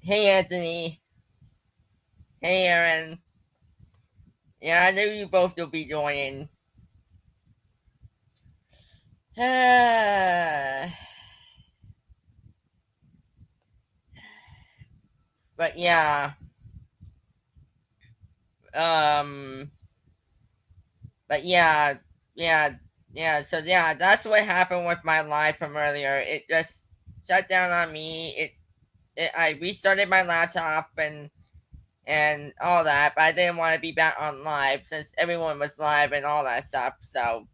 Hey Anthony. Hey Aaron. Yeah, I knew you both will be joining. But yeah, um, but yeah, So yeah, that's what happened with my live from earlier. It just shut down on me. I restarted my laptop and all that, but I didn't want to be back on live since everyone was live and all that stuff. So,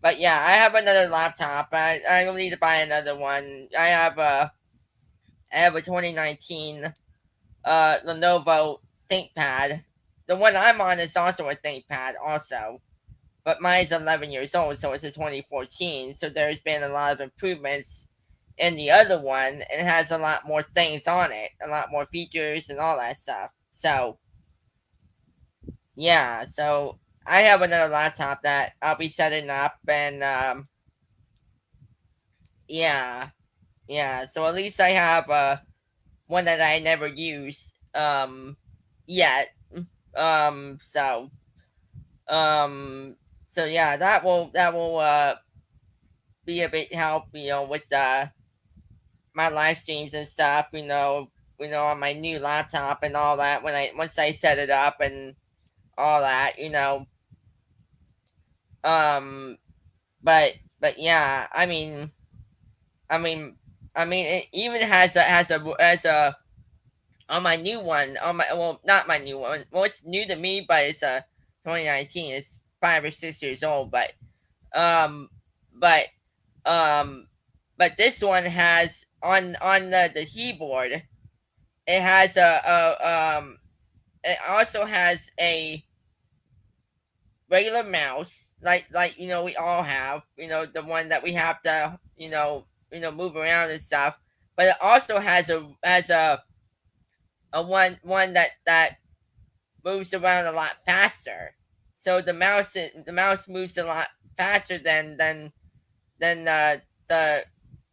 but yeah, I have another laptop. I don't need to buy another one. I have a 2019 Lenovo ThinkPad. The one I'm on is also a ThinkPad, also, but mine's 11 years old, so it's a 2014. So there's been a lot of improvements in the other one. It has a lot more things on it, a lot more features and all that stuff. So yeah, so I have another laptop that I'll be setting up, and yeah, yeah. So at least I have one that I never use yet. Um, so um, so yeah, that will be a big help, with my live streams and stuff. On my new laptop and all that. When I once I set it up and all that. Um, but yeah, I mean, it even has a on my new one, not my new one. Well, it's new to me, but it's a 2019. It's 5 or 6 years old, um, but um, but this one has on the keyboard. It has a. It also has a regular mouse, like we all have. The one that we have to move around and stuff. But it also has a one that moves around a lot faster. So the mouse moves a lot faster than the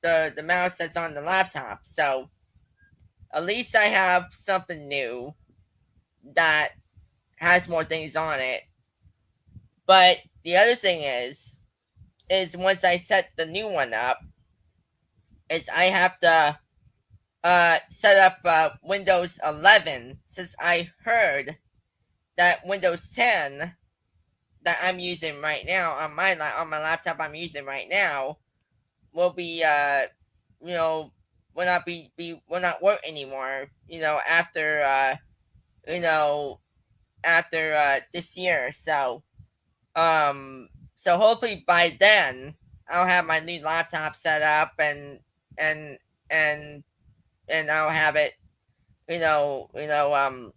the mouse that's on the laptop. So at least I have something new that has more things on it. But the other thing is once I set the new one up, is I have to set up Windows 11, since I heard that Windows 10 that I'm using right now on my laptop I'm using right now will be you know will not work anymore. You know after this year. So hopefully by then I'll have my new laptop set up and and and I'll have it you know you know um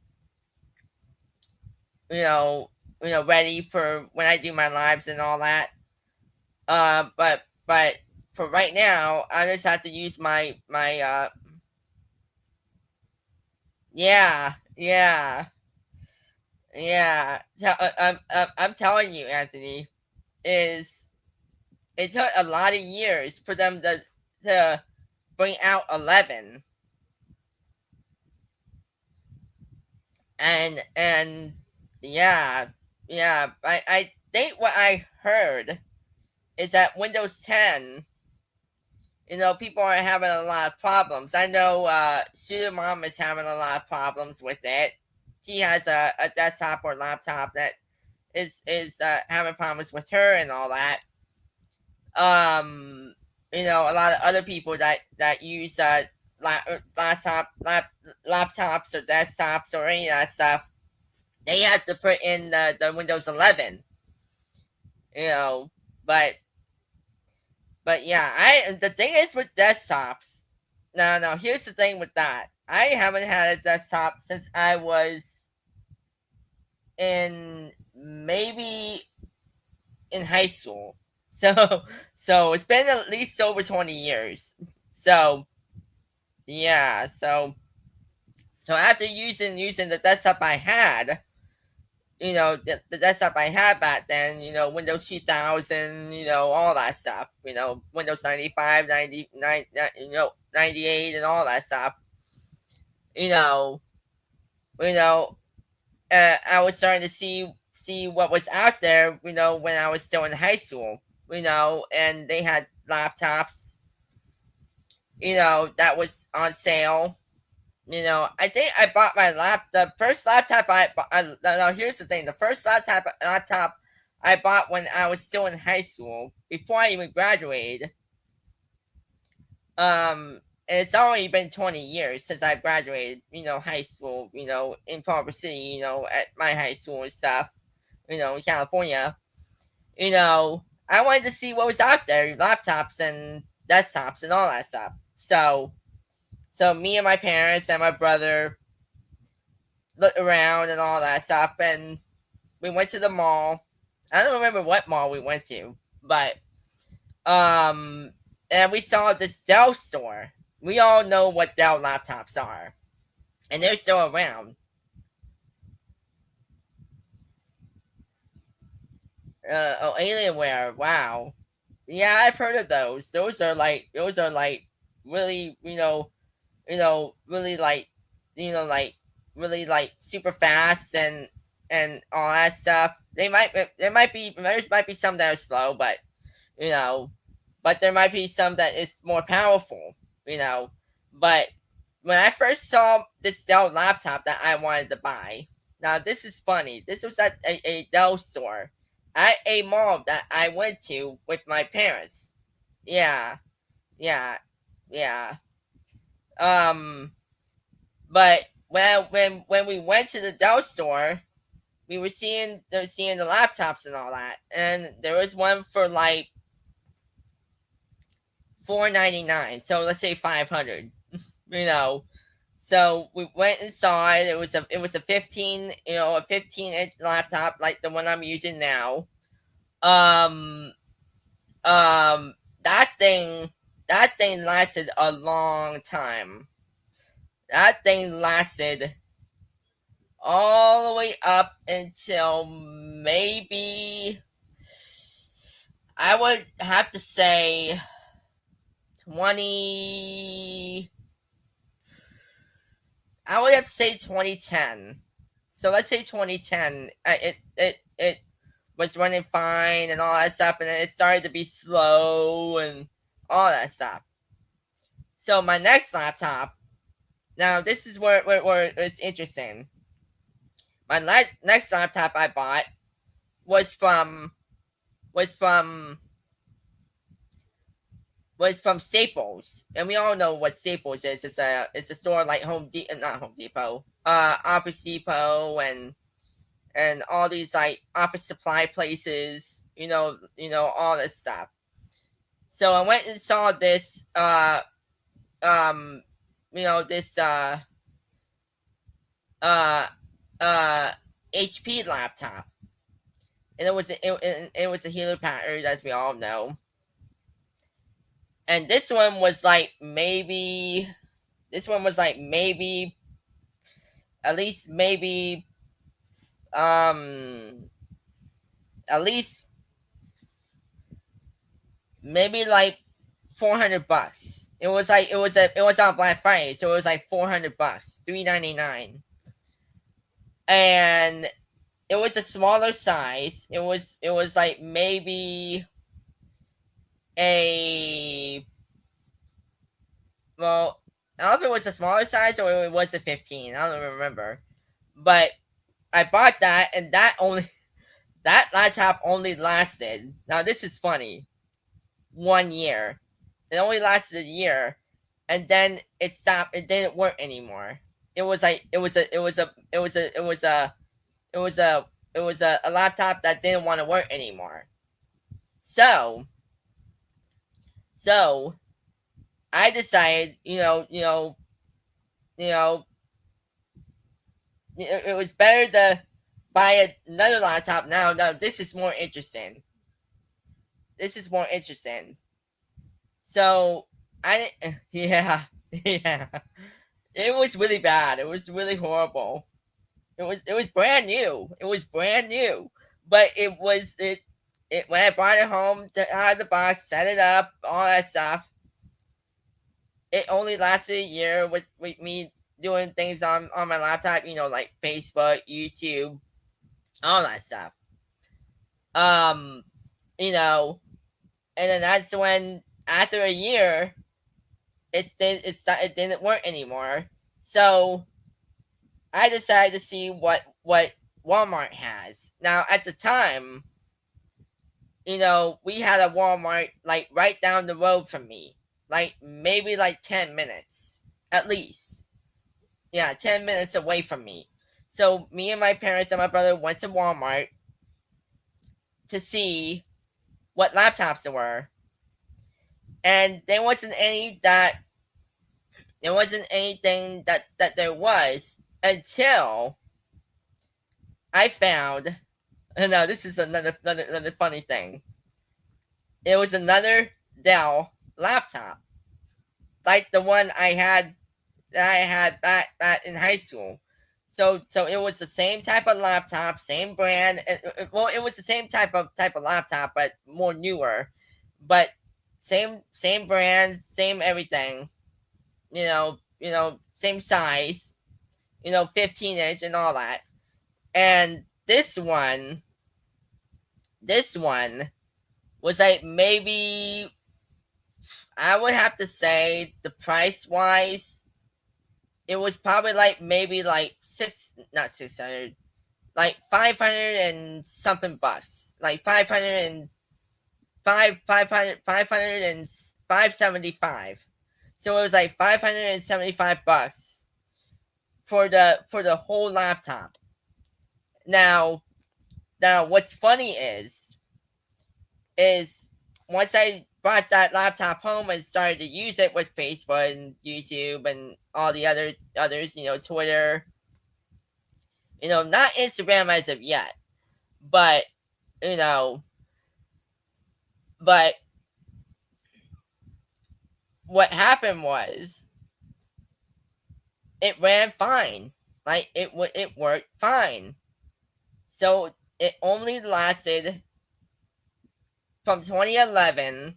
you know ready for when I do my lives and all that. But for right now, I just have to use my. Yeah, yeah, yeah. I'm telling you, Anthony, is it took a lot of years for them to bring out 11, and yeah, yeah. I think what I heard is that Windows 10, people are having a lot of problems. I know Suda Mom is having a lot of problems with it. She has a desktop or laptop that is having problems with her and all that. Um, a lot of other people that use laptops or desktops or any of that stuff, they have to put in the Windows 11. You know, but yeah, I the thing is with desktops. Now here's the thing with that. I haven't had a desktop since I was in maybe in high school. So so it's been at least over 20 years. So yeah, so after using the desktop I had, the desktop I had back then, Windows 2000, all that stuff, Windows 95, 99, 98 and all that stuff. You know, you know, I was starting to see what was out there. When I was still in high school. And they had laptops. That was on sale. I think I bought my the first laptop I bought. No, here's the thing: the first laptop I bought when I was still in high school, before I even graduated. And it's already been 20 years since I graduated. High school. In Culver City. At my high school and stuff. In California. I wanted to see what was out there: laptops and desktops and all that stuff. So me and my parents and my brother looked around and all that stuff, and we went to the mall. I don't remember what mall we went to, but um, and we saw this Dell store. We all know what Dell laptops are, and they're still around. Oh, Alienware. Wow. Yeah, I've heard of those. Those are like really, really like, like really like super fast and all that stuff. There might be some that are slow, you know, but there might be some that is more powerful, you know. But when I first saw this Dell laptop that I wanted to buy, now this is funny. This was at a Dell store at a mall that I went to with my parents. Yeah, yeah, yeah. Um, but when we went to the Dell store, we were seeing the laptops and all that, and there was one for like 499. So let's say 500. You know, so we went and saw it. It was a 15 inch laptop like the one I'm using now. Um, um, that thing lasted a long time. That thing lasted all the way up until maybe I would have to say 20. I would have to say 2010. So let's say 2010. It was running fine and all that stuff, and then it started to be slow and all that stuff. So my next laptop. Now this is where it's interesting. My next laptop I bought was from was from was from Staples, and we all know what Staples is. It's a store like not Home Depot, Office Depot, and all these like office supply places. All this stuff. So I went and saw this, um, this uh, uh, HP laptop, and it was a Hewlett Packard, as we all know. And this one was like maybe at least maybe um at least maybe like $400. It was on Black Friday, so it was like $400, $399, and it was a smaller size. It was like maybe a well, I don't know if it was a smaller size or it was a 15. I don't remember, but I bought that, and that laptop only lasted. Now this is funny. 1 year. It only lasted a year, and then it stopped. It didn't work anymore. It was like a laptop that didn't want to work anymore. So so I decided, you know, it was better to buy another laptop now. Now this is more interesting. This is more interesting. So I yeah, yeah. It was really bad. It was really horrible. It was brand new. It was brand new. But it when I brought it home out of the box, set it up, all that stuff. It only lasted a year with me doing things on my laptop, like Facebook, YouTube, all that stuff. Um, you know, and then that's when after a year, it didn't work anymore. So I decided to see what Walmart has. Now at the time, we had a Walmart like right down the road from me, like maybe like 10 minutes at least. Yeah, 10 minutes away from me. So me and my parents and my brother went to Walmart to see what laptops there were, and there wasn't anything that there was until I found. And now this is another funny thing. It was another Dell laptop, like the one I had back in high school. So it was the same type of laptop, same brand. Well, it was the same type of laptop, but more newer. But same brand, same everything. Same size. 15-inch and all that. And this one was like maybe I would have to say the price wise, it was probably like maybe like not 600, like 500 and something bucks, like 500 and 575. So it was like 575 bucks for the whole laptop. Now, what's funny is once I brought that laptop home and started to use it with Facebook and YouTube and all the others, Twitter, not Instagram as of yet, but you know, but what happened was it ran fine, like it worked fine. So it only lasted from 2011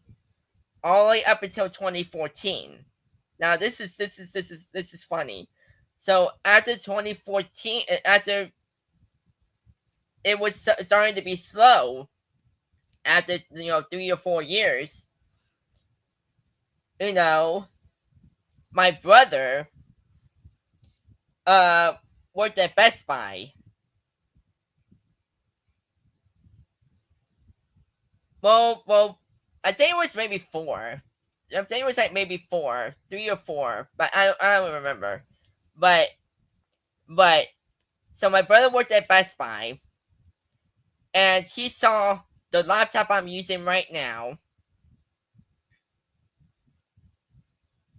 all the way up until 2014. Now this is funny. So after 2014, after it was starting to be slow, after 3 or 4 years, my brother worked at Best Buy. Well, I think it was maybe four. I think it was like maybe 3 or 4, but I don't remember. But but so my brother worked at Best Buy, and he saw the laptop I'm using right now.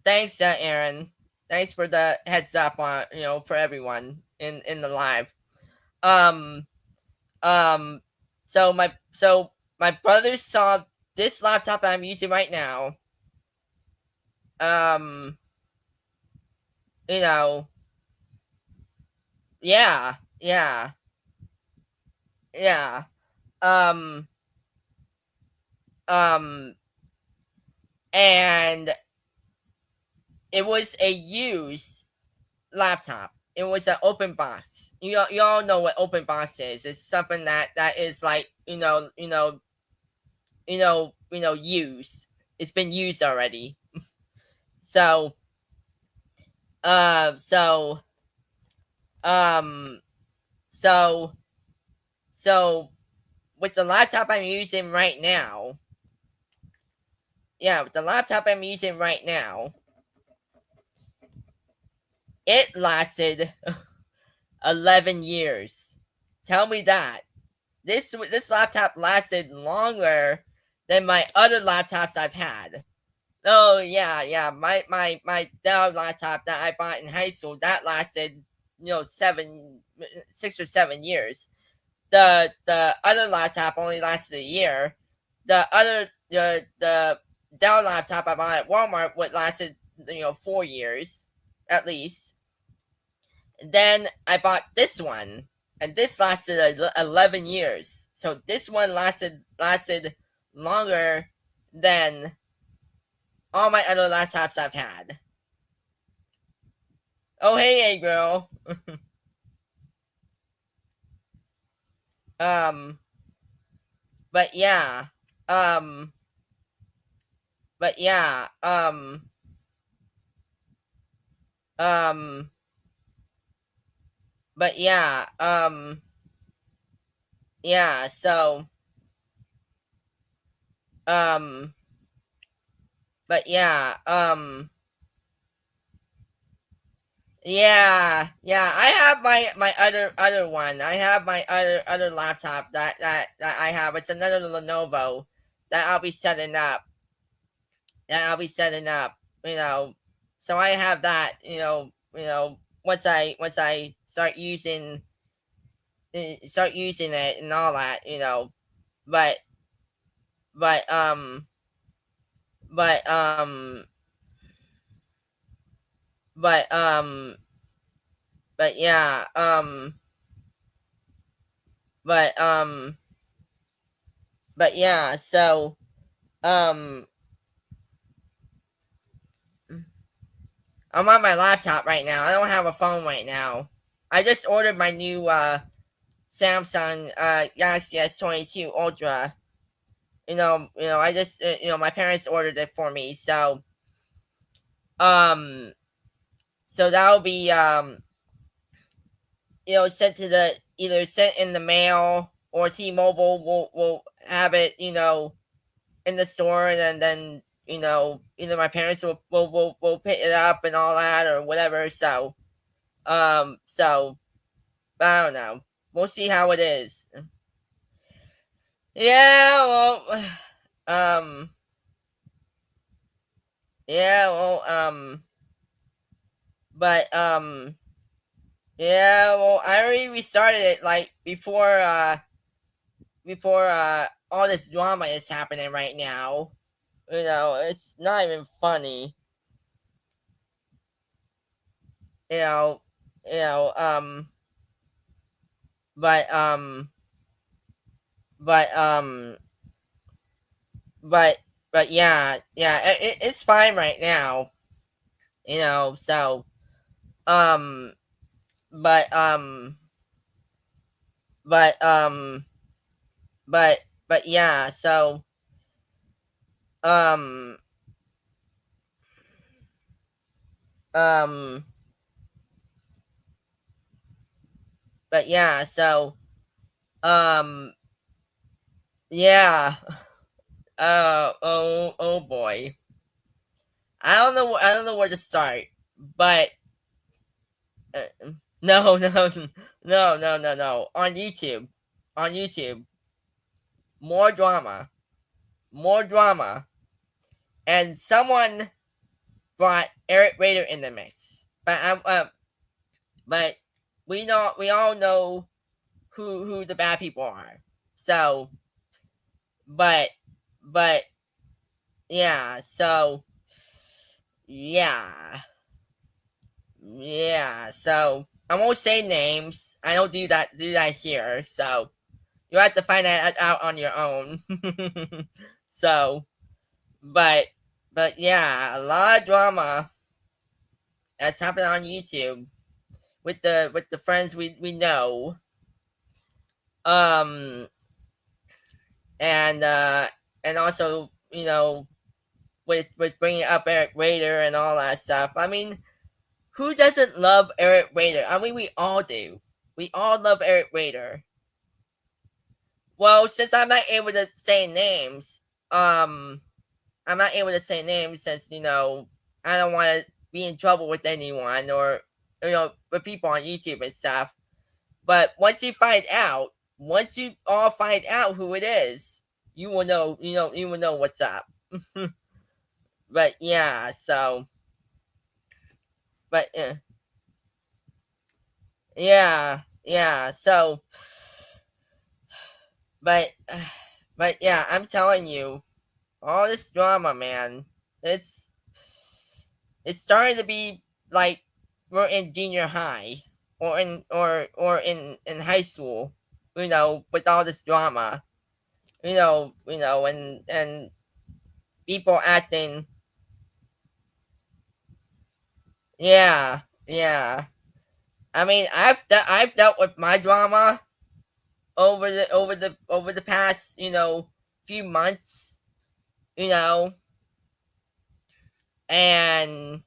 Thanks, Aaron. Thanks for the heads up on for everyone in the live. Um um so my brother saw this laptop I'm using right now. Um you know yeah, yeah, yeah. Um um and it was a used laptop. It was an open box. You all know what open box is. It's something that is like used. It's been used already. So so um so so with the laptop I'm using right now, with the laptop I'm using right now, it lasted 11 years. Tell me that. This laptop lasted longer than my other laptops I've had. Oh yeah. My Dell laptop that I bought in high school, that lasted 6 or 7 years. The other laptop only lasted a year. The Dell laptop I bought at Walmart would lasted 4 years at least. Then I bought this one, and this lasted 11 years. So this one lasted longer than all my other laptops I've had. Oh, hey, girl. Um, but yeah. Um, but yeah. Um, but yeah. Yeah. So. Um, but yeah. Yeah, yeah. I have my other one. I have my other laptop that I have. It's another Lenovo that I'll be setting up. That I'll be setting up. You know, so I have that. Once I start using it and all that. But but um but um but but yeah but um but yeah. So um I'm on my laptop right now. I don't have a phone right now. I just ordered my new Samsung Galaxy S22 Ultra. I just my parents ordered it for me, um so that'll be sent to the either sent in the mail or T-Mobile will have it in the store, and then either my parents will pick it up and all that or whatever. So I don't know. We'll see how it is. Yeah, well, um, yeah, well, but yeah, well, I already restarted it like before all this drama is happening right now. It's not even funny. You know, you know, but but but but yeah, yeah, it's fine right now. So um, but but but but yeah. Um um but yeah. Um yeah. Oh boy. I don't know where to start, but no, no, no. On YouTube, more drama, more drama, and someone brought Eric Rader in the mix. But we all know who the bad people are. So, but but yeah. Yeah, yeah. So I won't say names. I don't do that here. So you have to find that out on your own. so, but yeah, a lot of drama that's happening on YouTube with the friends we know. Um, and and also with bringing up Eric Rader and all that stuff. I mean, who doesn't love Eric Rader? I mean, we all do. We all love Eric Rader. Well, since I'm not able to say names, um, I'm not able to say names since I don't want to be in trouble with anyone or with people on YouTube and stuff. But once you all find out who it is, you will know. You will know what's up. But yeah, but yeah, yeah. But but yeah, I'm telling you, all this drama, man. It's it's starting to be like we're in junior high or in high school. With all this drama. And people acting. Yeah, Yeah. I mean, I've dealt with my drama over the past, few months, you know, and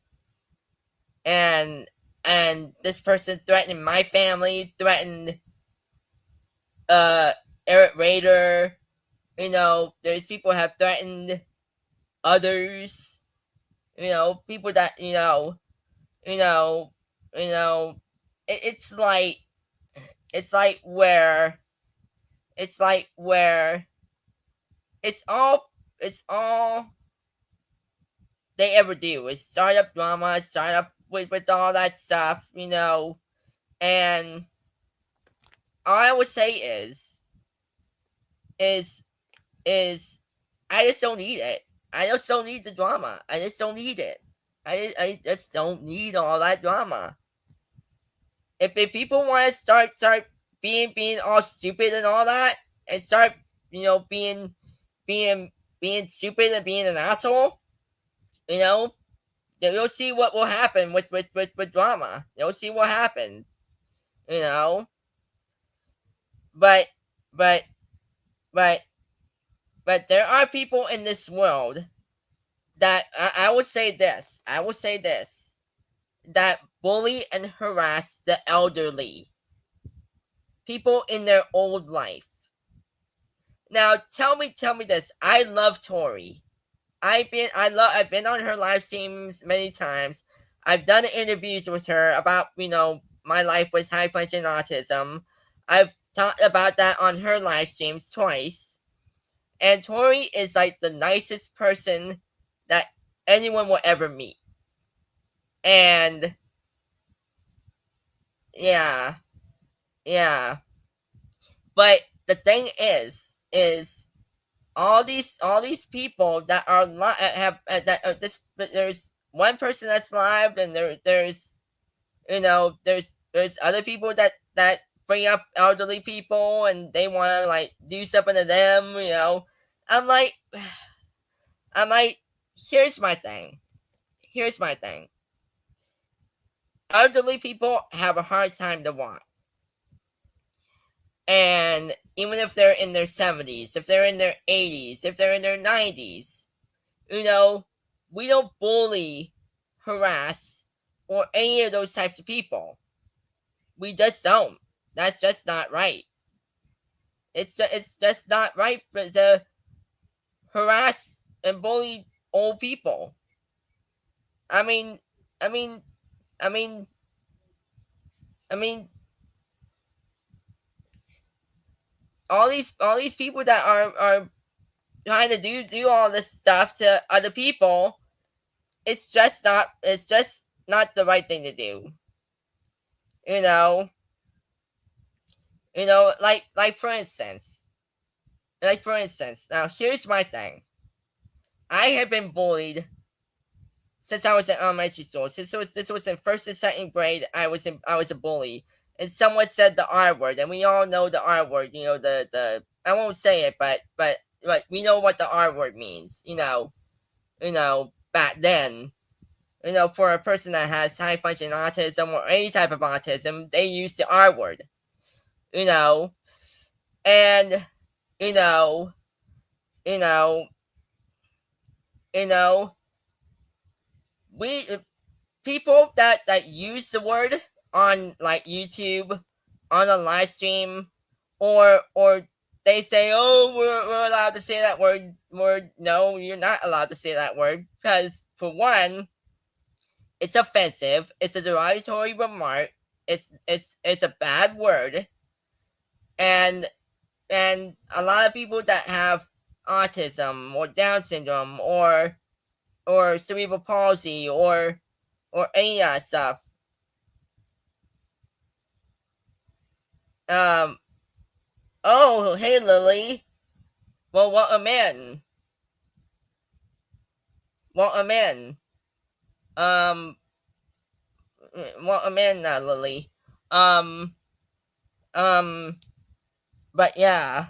and and this person threatened my family, threatened uh Eric Rader. There's people who have threatened others. People that you know, you know. It's like it's like where it's like where it's all they ever do is start up drama, start up with all that stuff, and all I would say is is I just don't need it. I just don't need the drama. I just don't need it. I just don't need all that drama. If people want to start being all stupid and all that, and start being being stupid and being an asshole, you know, you'll see what will happen with drama. You'll see what happens, you know. But but but but there are people in this world that I would say this. I would say this that bully and harass the elderly, people in their old life. Now tell me this. I love Tori. I've been on her live streams many times. I've done interviews with her about, my life with high functioning autism. I've talked about that on her live streams twice. And Tori is like the nicest person that anyone will ever meet. And yeah, yeah. But the thing is all these people that are have that this there's one person that's live, and there's other people that bring up elderly people, and they want to like do something to them. I'm like, I'm like, here's my thing. Here's my thing. Elderly people have a hard time to walk. And even if they're in their 70s, if they're in their 80s, if they're in their 90s, you know, we don't bully, harass, or any of those types of people. We just don't. That's just not right. It's just not right for to harass and bully old people. I mean, I mean, I mean, I mean, all these people that are trying to do all this stuff to other people. It's just not the right thing to do. You know, like for instance, now here's my thing. I have been bullied since I was in elementary school. Since this was in first and second grade, I was a bully, and someone said the R word, and we all know the R word. The I won't say it, but we know what the R word means. Back then. For a person that has high functioning autism or any type of autism, they use the R word. You know, and you know, you know, you know, we people that use the word on like YouTube, on a live stream, or they say, "Oh, we're allowed to say that word." No, you're not allowed to say that word because for one, it's offensive. It's a derogatory remark. It's a bad word, and a lot of people that have autism or Down syndrome or cerebral palsy or any of that stuff. Um. Oh, hey Lily. Well, welcome in. Welcome in. Um. Welcome in, Lily. Um. Um. But yeah.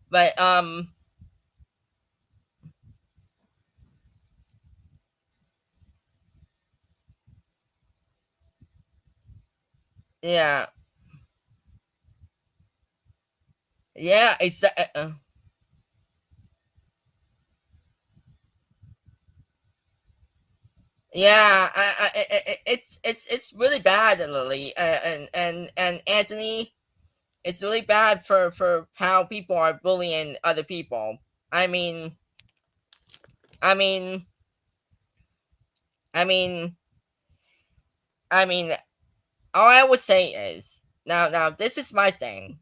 But yeah, yeah. Yeah. It's really bad, Lily, and Anthony. It's really bad for how people are bullying other people. I mean, I mean, I mean, I mean. All I would say is now. This is my thing.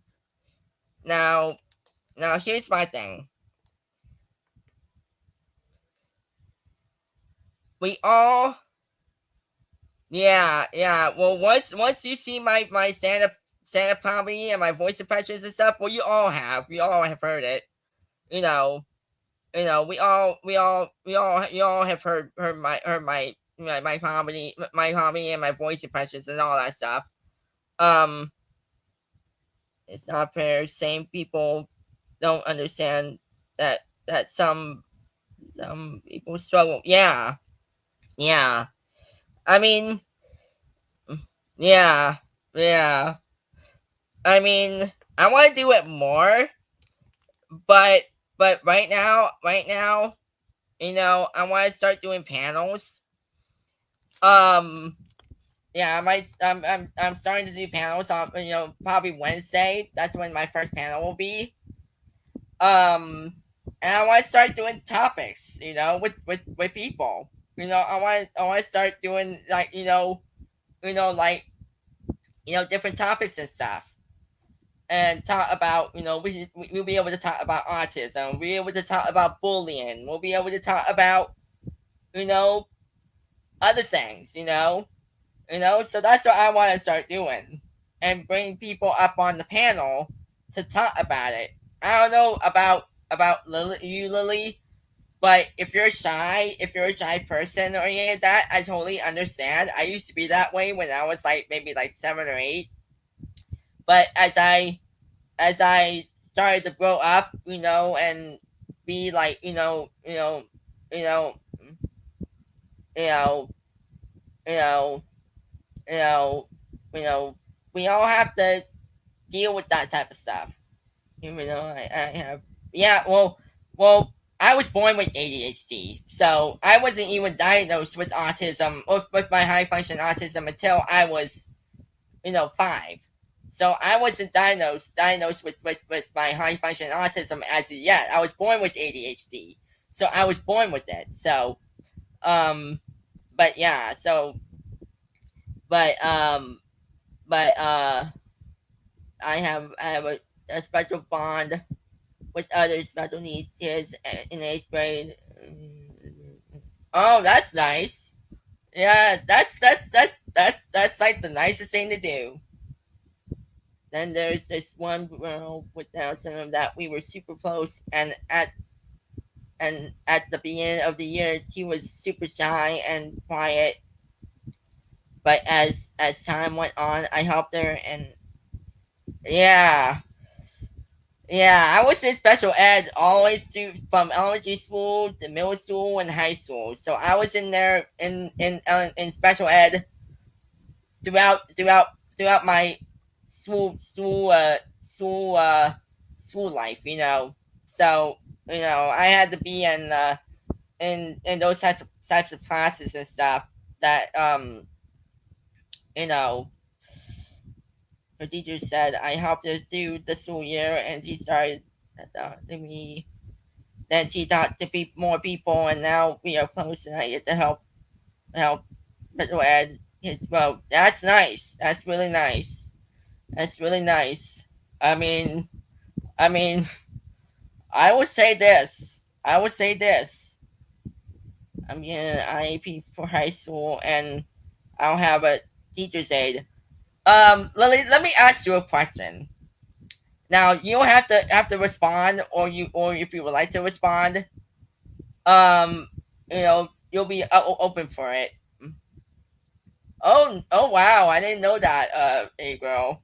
Now, here's my thing. We all, yeah, yeah. Well, once you see my stand up comedy and my voice impressions and stuff, well, we all have heard it. You know, we all have heard my comedy and my voice impressions and all that stuff. Um, it's not fair. Same people don't understand that some people struggle. Yeah, yeah. I mean, yeah, yeah. I mean, I want to do it more, but right now, I want to start doing panels. Um, yeah, I'm starting to do panels on, probably Wednesday. That's when my first panel will be. Um, and I want to start doing topics, with people. I want to start doing, like, like, different topics and stuff, and talk about, we'll be able to talk about autism. We'll be able to talk about bullying. We'll be able to talk about, you know other things. So that's what I want to start doing, and bring people up on the panel to talk about it. I don't know about Lily, but if you're a shy person or any of that, I totally understand. I used to be that way when I was like maybe like 7 or 8, but as I started to grow up, and be like, you know, you know, you know, you know, you know, we all have to deal with that type of stuff. I have, yeah. Well, I was born with ADHD, so I wasn't even diagnosed with autism or with my high function autism until I was, 5. So I wasn't diagnosed with my high function autism as of yet. I was born with ADHD. So I was born with it. So um but yeah, but um but I have a special bond with other special needs kids in 8th grade. Oh, that's nice. Yeah, that's like the nicest thing to do. Then there's this one girl with Down syndrome that we were super close, and at the beginning of the year, he was super shy and quiet. But as time went on, I helped her, and yeah, yeah, I was in special ed all the way through from elementary school to middle school and high school. So I was in there in special ed throughout throughout my school life. So I had to be in those types of classes and stuff that you know her teacher said I helped her through the school year, and she started to me. Then she talked to more people, and now we are close, and I get to help special ed kids. Well, that's nice. That's really nice. That's really nice. I mean, I mean, I would say this. I would say this. I'm getting an IEP for high school, and I don't have a teacher's aide. Lily, let me ask you a question. Now, you don't have to respond, or if you would like to respond, um, you'll be open for it. Oh wow, I didn't know that, April.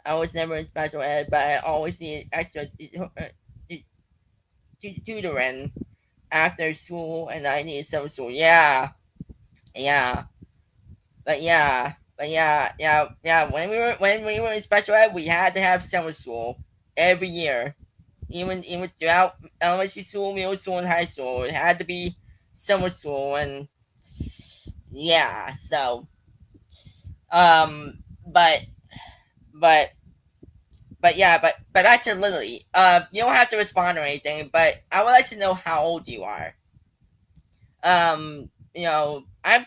I was never in special ed, but I always need extra tutoring after school, and I need some school. Yeah, yeah, but yeah. but yeah. When we were in special ed, we had to have summer school every year. Even throughout elementary school, middle school, and high school, it had to be summer school, and yeah. So, um, but but but back to Lily. You don't have to respond or anything, but I would like to know how old you are. I'm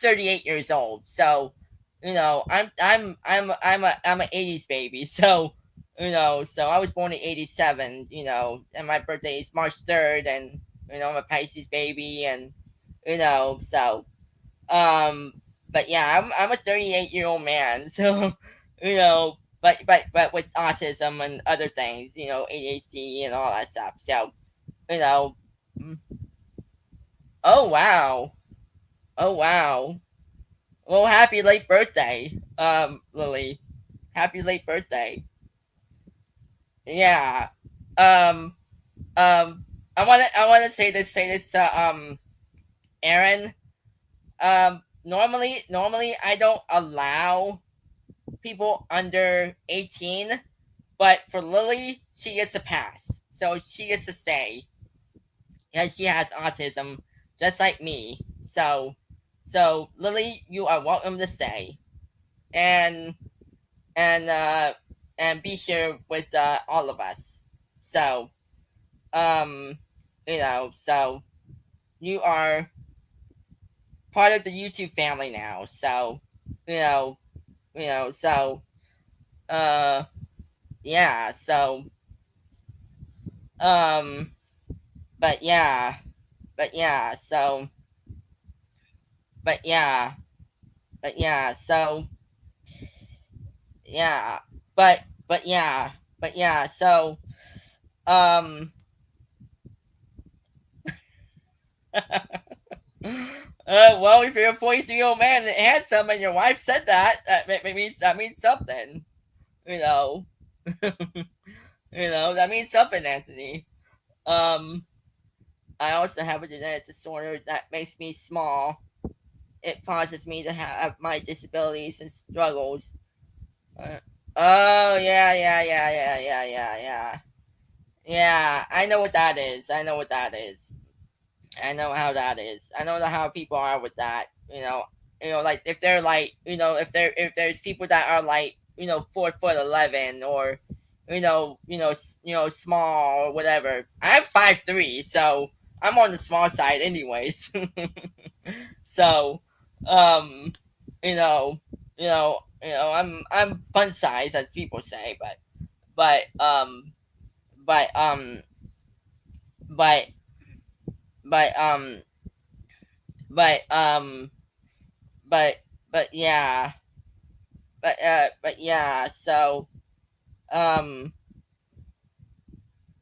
38 years old, so I'm an 80s baby. So so I was born in 87. And my birthday is March 3rd, and I'm a Pisces baby, and so um but yeah, I'm a 38-year-old man. So but with autism and other things, ADHD and all that stuff. So you know mm, oh wow. Oh wow. Well, happy late birthday, Lily. Happy late birthday. Yeah. Um. I wanna say this Aaron. Normally I don't allow people under 18, but for Lily, she gets a pass, so she gets to stay, and she has autism, just like me. So Lily, you are welcome to stay, and and uh and be here with all of us. So um so you are part of the YouTube family now. So you know so uh yeah. So um but yeah but yeah so but yeah but yeah so yeah but but yeah but yeah so um well, if you're a 42-year-old man and handsome and your wife said that means something. You know, that means something, Anthony. Um, I also have a genetic disorder that makes me small. It causes me to have my disabilities and struggles. Uh, oh yeah. Yeah, I know what that is. I know what that is. I know how that is. I know how people are with that. Like if they're like, if there's people that are like, 4'11", or, small or whatever. I'm 5'3", so I'm on the small side, anyways. So, um, you know, I'm fun size, as people say, but but um, but but but but but yeah but yeah so um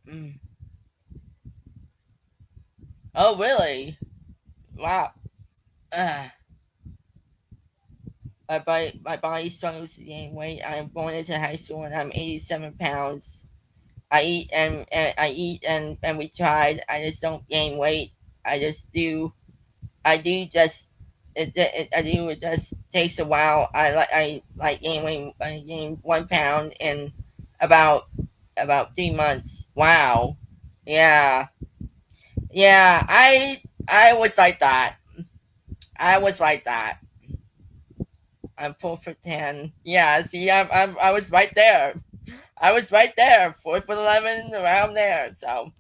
mm. Oh really? Wow. uh, my body struggles to gain weight. I'm going into high school and I'm 87 pounds. I eat and we tried. I just don't gain weight. I just do. I do just I do. It just takes a while. I like gain weight. I gained 1 pound in about about 3 months. Wow. Yeah. Yeah. I was like that. I was like that. I'm 4'10". Yeah. See, I was right there. I was right there. 4'11", around there. So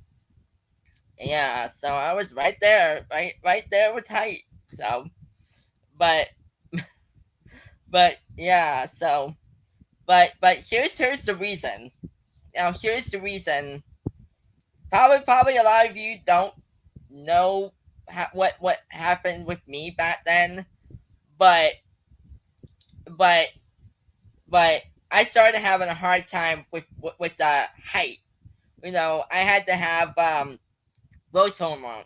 yeah. So I was right there. Right there with height. So but yeah. So but here's the reason. Now here's the reason. Probably a lot of you don't know what happened with me back then, but but but I started having a hard time with the height. I had to have growth hormones.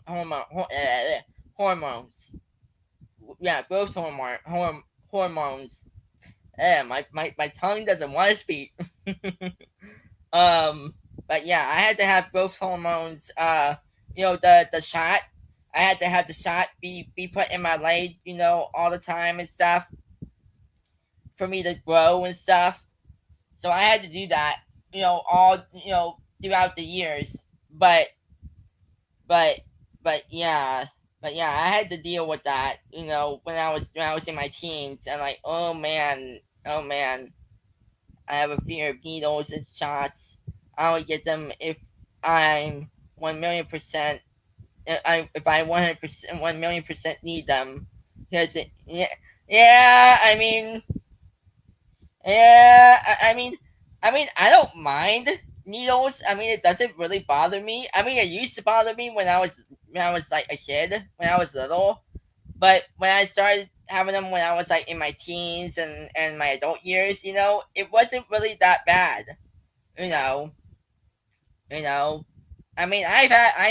Yeah, growth hormones. My tongue doesn't want to speak. Um, but yeah, I had to have growth hormones. The shot. I had to have the shot be put in my leg, all the time and stuff. for me to grow and stuff. So I had to do that, all throughout the years. But but yeah, I had to deal with that, when I was in my teens, and like, oh man, I have a fear of needles and shots. I would get them if I'm 1,000,000%. If I 100%, 1,000,000% need them, because yeah. I don't mind needles. I mean, it doesn't really bother me. I mean, it used to bother me when I was like a kid, when I was little. But when I started having them when I was like in my teens and my adult years, it wasn't really that bad. You know, you know. I mean, I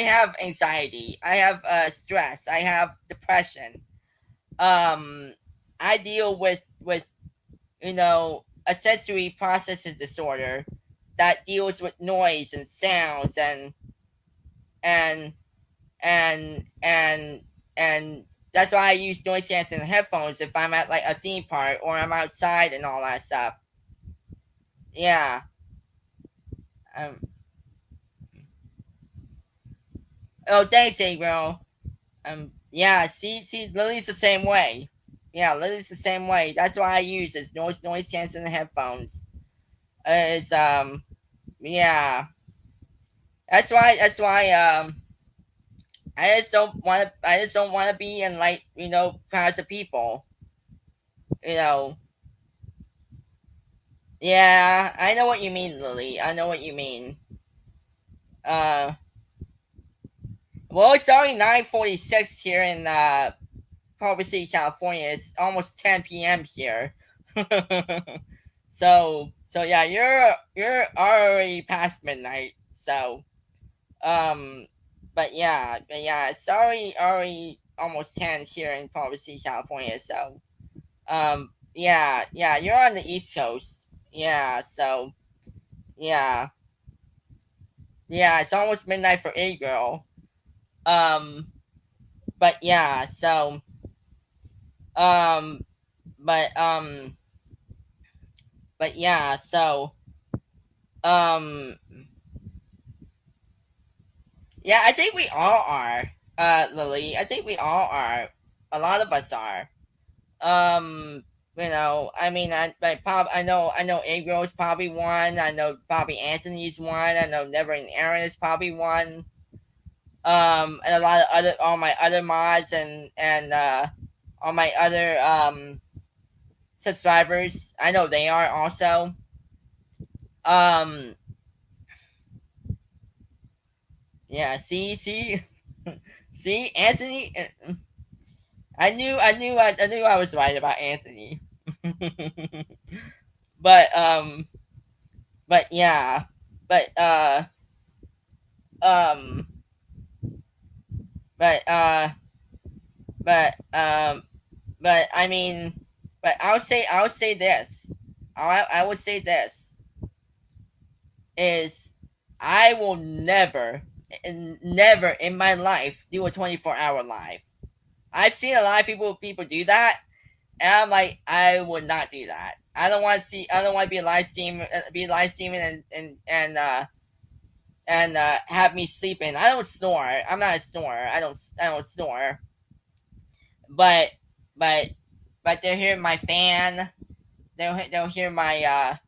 have anxiety. I have stress. I have depression. Um, I deal with a sensory processing disorder that deals with noise and sounds and and and and that's why I use noise canceling headphones if I'm at like a theme park or I'm outside and all that stuff. Yeah. Um. Oh, thanks, Gabriel. Yeah. See, Lily's the same way. Yeah, Lily's the same way. That's why I use is noise canceling headphones. Is yeah. That's why I just don't want to be in like crowds of people. You know. Yeah, I know what you mean, Lily. I know what you mean. Uh, well, it's already 9:46 here in Culver City, California. It's almost 10 p.m. here. So yeah, you're already past midnight. So um, but yeah, it's already almost 10 here in Culver City, California. So yeah, you're on the East Coast. Yeah, so yeah, yeah, it's almost midnight for A girl. Um, but yeah, so um, but but yeah, so um, yeah, I think we all are, Lily. I think we all are. A lot of us are. Um, I mean, I know A girl is probably one. I know probably Anthony's one. I know Never and Aaron is probably one. And a lot of other all my other mods and all my other subscribers. I know they are also. Um, yeah. See, see, Anthony. I knew I was right about Anthony. but but yeah, but um, but but but I mean, but I would say this. I would say this is I will never in my life do a 24-hour live. I've seen a lot of people do that, and I'm like, I would not do that. I don't want to see. I don't want to be live streaming and have me sleeping. I don't snore. I'm not a snorer. I don't snore. But but but they'll hear my fan. They'll hear my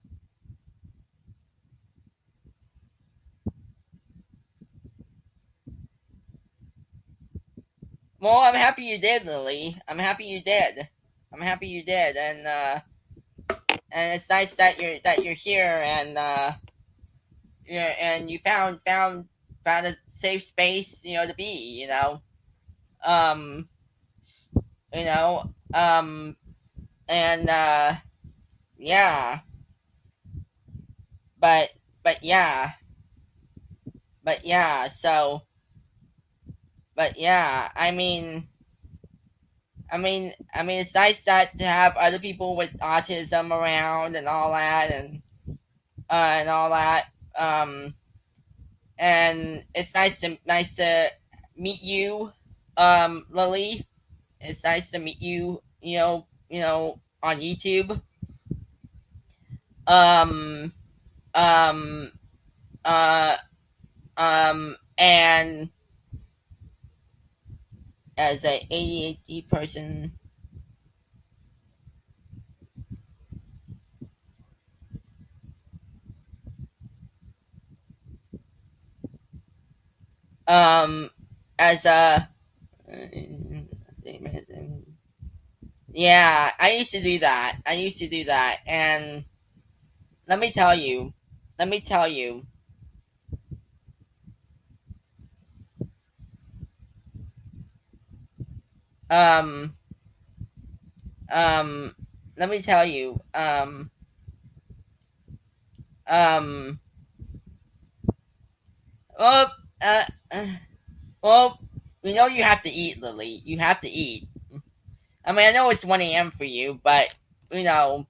Well, I'm happy you did, Lily. I'm happy you did. I'm happy you did, and it's nice that you're here and you found a safe space, to be, um, you know, and yeah, but but yeah, but yeah, so but yeah, it's nice that to have other people with autism around and all that, and all that. Um, and it's nice to meet you, Lily. It's nice to meet you, on YouTube. um um uh and as a ADHD person, um as a yeah, I used to do that. I used to do that, and let me tell you, let me tell you, um, um, let me tell you, um, well, uh, uh, well, you know you have to eat, Lily. You have to eat. I mean, I know it's 1 a.m. for you, but you know,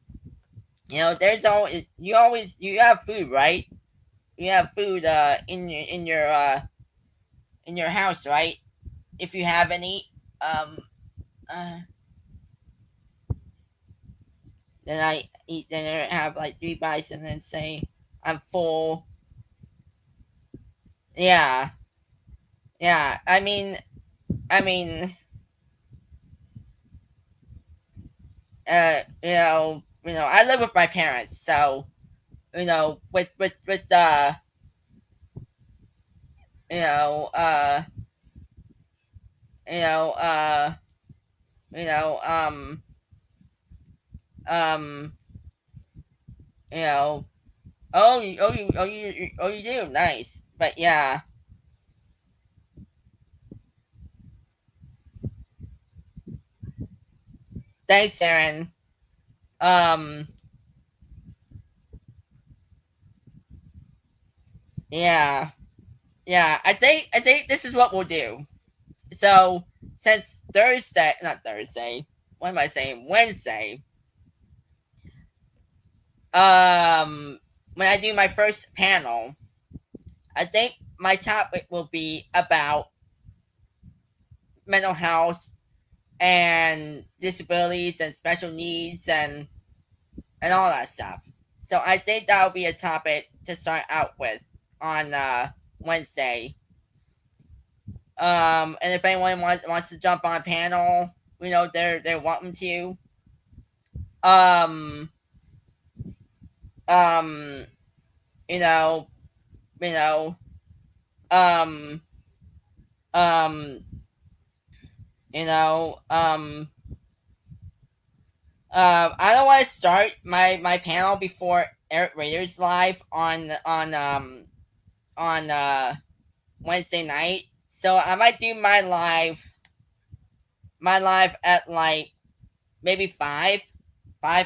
there's always you have food, right? You have food in your house, right? If you have any, um, uh, then I eat dinner, have like 3 bites, and then say I'm full. Yeah, yeah. I mean, I live with my parents, so with you know, uh, you know, uh, you know, um, you know. Oh, you do nice, but yeah. Thanks, Aaron. Um, yeah, yeah. I think this is what we'll do. So since Thursday, not Thursday, what am I saying? Wednesday. When I do my first panel, I think my topic will be about mental health and disabilities and special needs and all that stuff. So I think that'll be a topic to start out with on Wednesday. And if anyone wants to jump on a panel, they're welcome to. Um, um, you know, you know, um, um, you know, I don't want to start my panel before Eric Raiders live on Wednesday night. So I might do my live at like maybe five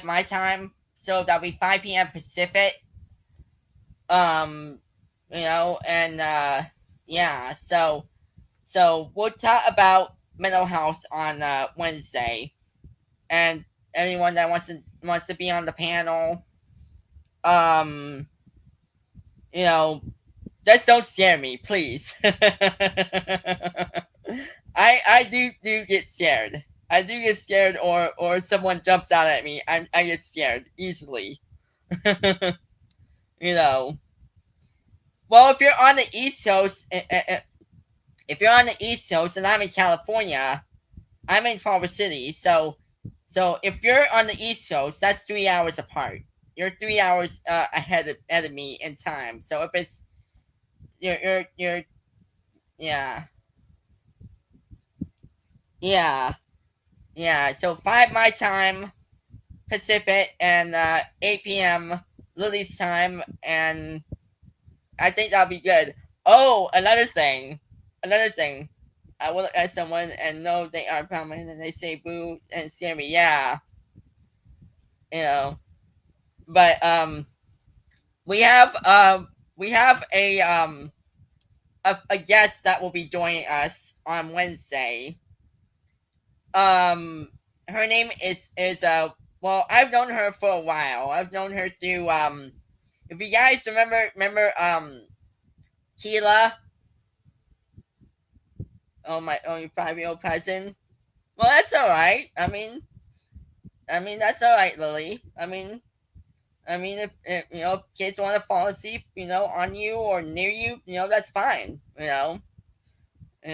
my time. So that'll be 5 p.m. Pacific. Um, and yeah. So we'll talk about mental health on Wednesday, and anyone that wants to be on the panel, um, you know, just don't scare me, please. I do get scared. I do get scared, or someone jumps out at me. I get scared easily. you know. Well, if you're on the East Coast, if you're on the East Coast and I'm in California, I'm in Culver City. So if you're on the East Coast, that's 3 hours apart. You're 3 hours ahead of me in time. So if it's you're yeah, yeah, yeah. So 5 my time Pacific and 8 p.m. Lily's time, and I think that'll be good. Oh, another thing. I will look at someone and know they are prominent, and they say boo and scare me. Yeah, you know. But we have a guest that will be joining us on Wednesday. Um, her name is. Well, I've known her for a while. I've known her through If you guys remember Keela. Oh, my, oh, your 5-year-old cousin. Well, that's all right. I mean, that's all right, Lily. I mean, if kids want to fall asleep, on you or near you, that's fine. You know, you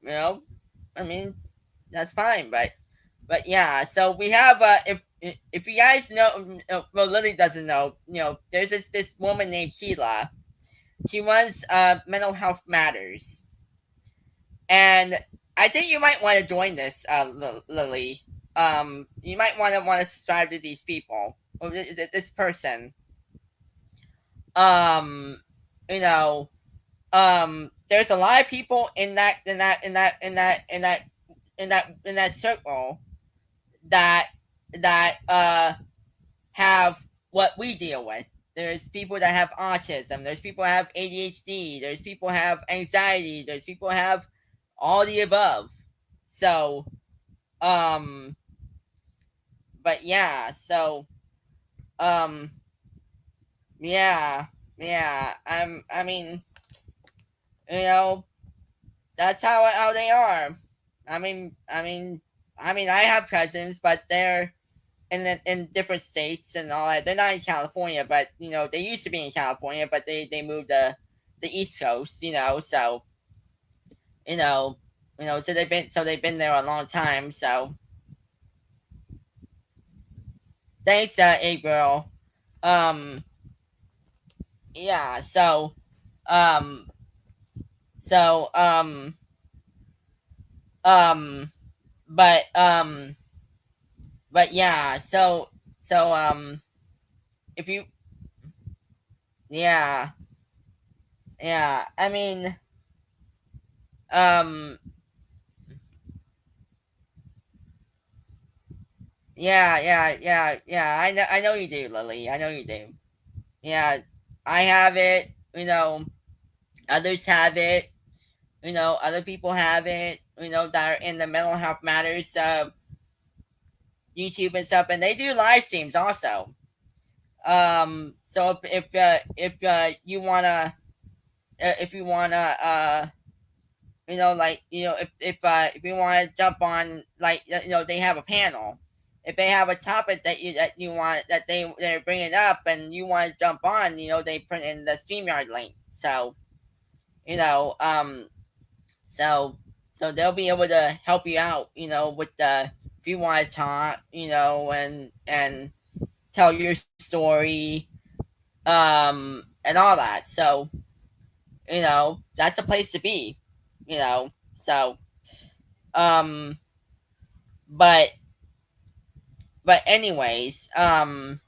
know. I mean, that's fine. But yeah. So we have if you guys know, well, Lily doesn't know. There's this woman named Sheila. She runs Mental Health Matters, and I think you might want to join this, Lily. You might want to subscribe to these people or this person. Um, you know, there's a lot of people in that circle that have what we deal with. There's people that have autism. There's people that have ADHD. There's people that have anxiety. There's people that have all the above. So, um, but yeah. So, um, yeah, yeah. I mean, you know, that's how they are. I have cousins, but they're in different states and all that. They're not in California, but they used to be in California, but they moved to the East Coast. You know, so they've been there a long time. So thanks, April. Um, yeah. Um, so um, but yeah. So if you yeah yeah, I mean um yeah. I know you do, Lily. I know you do. Yeah, I have it. Others have it. Other people have it. That are in the mental health matters YouTube and stuff, and they do live streams also. So if you wanna if you want to jump on, like, they have a panel. If they have a topic that you want, that they're bringing up and you want to jump on, they put in the StreamYard link. So you know so they'll be able to help you out, with the if you want to talk, and tell your story, and all that. So that's a place to be. So um but but anyways um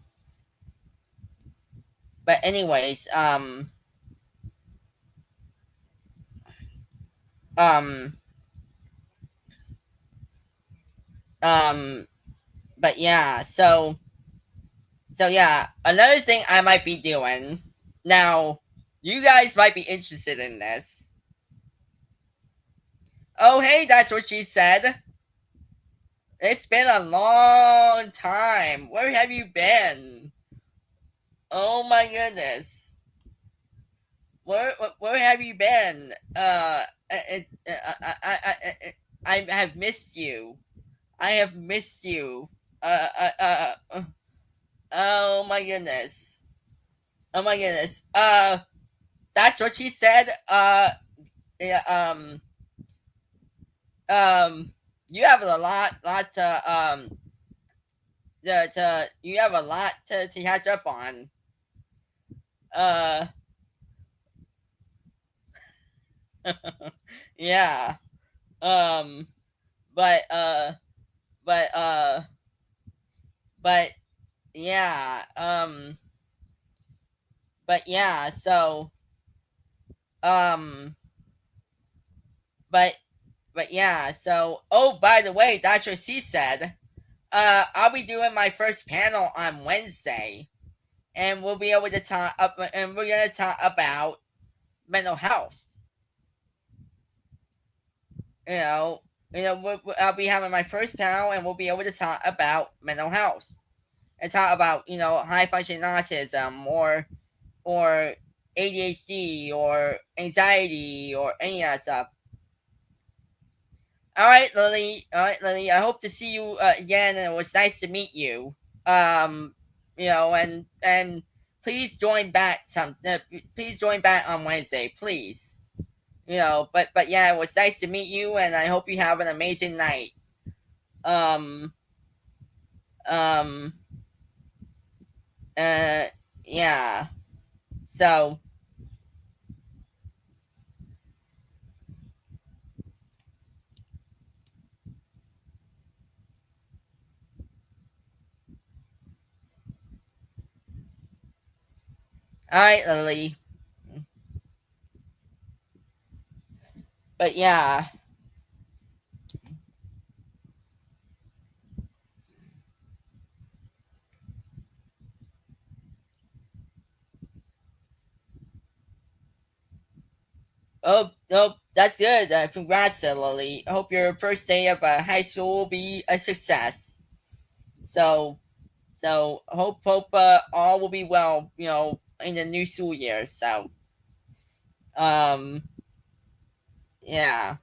but anyways um um but yeah. So yeah, another thing I might be doing now, you guys might be interested in this. Oh, hey, that's what she said. It's been a long time. Where have you been? Oh my goodness. Where have you been? I have missed you. I have missed you. Oh my goodness. Oh my goodness. That's what she said. Yeah, you have a lot you have a lot to catch up on. Uh, yeah. Um, but but uh, but yeah. But yeah. Um, but yeah. Oh, by the way, that's what she said. I'll be doing my first panel on Wednesday, and we'll be able to talk up, and we're gonna talk about mental health. You know, I'll be having my first panel, and we'll be able to talk about mental health and talk about high functioning autism or ADHD or anxiety or any of that stuff. All right, Lily. All right, Lily. I hope to see you again, and it was nice to meet you. Um, and please join back please join back on Wednesday, please. But yeah, it was nice to meet you, and I hope you have an amazing night. Um, um, uh, yeah. So, all right, Lily. But yeah. Oh, no, that's good. Congrats, Lily. I hope your first day of high school will be a success. So, hope all will be well. In the new school year. So, um, yeah,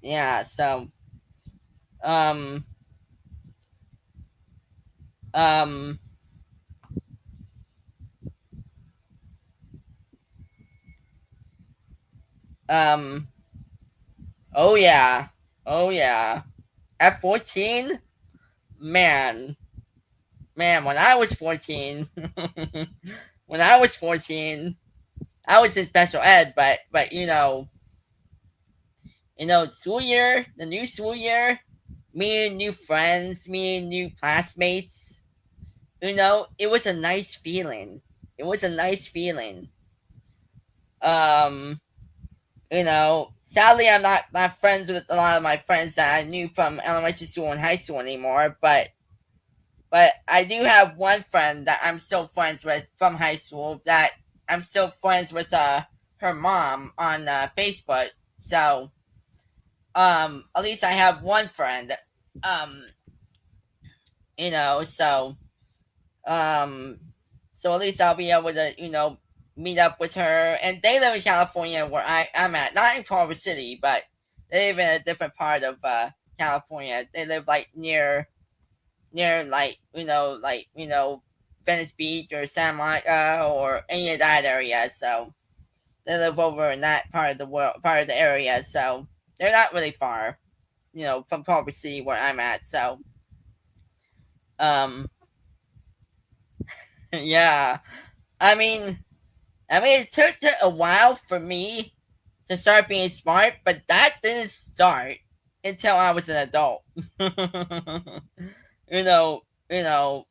yeah. So, um, um, um. Oh yeah, oh yeah. At 14, man, man. When I was 14, when I was 14, I was in special ed, but school year, the new school year, me and new friends, me and new classmates. It was a nice feeling. It was a nice feeling. Um, sadly, I'm not friends with a lot of my friends that I knew from elementary school and high school anymore. But I do have one friend that I'm still friends with from high school. That I'm still friends with her mom on Facebook. So at least I have one friend. Um, you know, so um, so at least I'll be able to meet up with her. And they live in California where I'm at, not in Culver City, but they live in a different part of California. They live like near like Venice Beach or Santa Monica or any of that area. So they live over in that part of the area. So they're not really far, from Culver City where I'm at. So um, yeah. I mean, it took a while for me to start being smart, but that didn't start until I was an adult. you know, you know,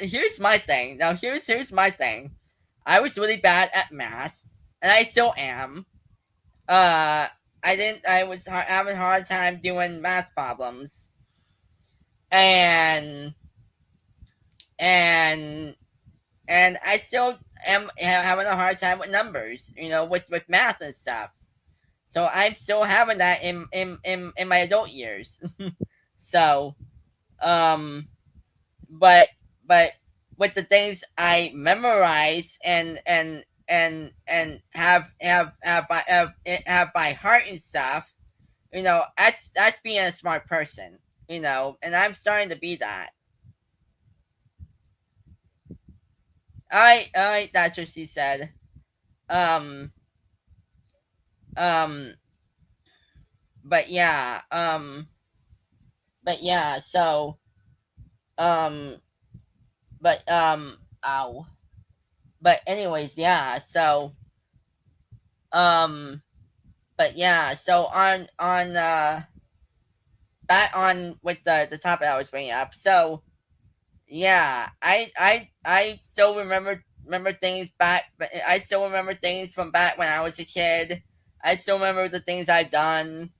here's my thing. Now here's my thing. I was really bad at math, and I still am. I didn't. I was having a hard time doing math problems, and and I still am having a hard time with numbers. With math and stuff. So I'm still having that in my adult years. So, um, but but with the things I memorize and have by heart and stuff, that's being a smart person. And I'm starting to be that. All right, that's what she said. Um, um, but yeah, so um, ow. But anyways, yeah. So um, but yeah. So on back on with the topic I was bringing up. So yeah, I still remember things back, but I still remember things from back when I was a kid. I still remember the things I've done.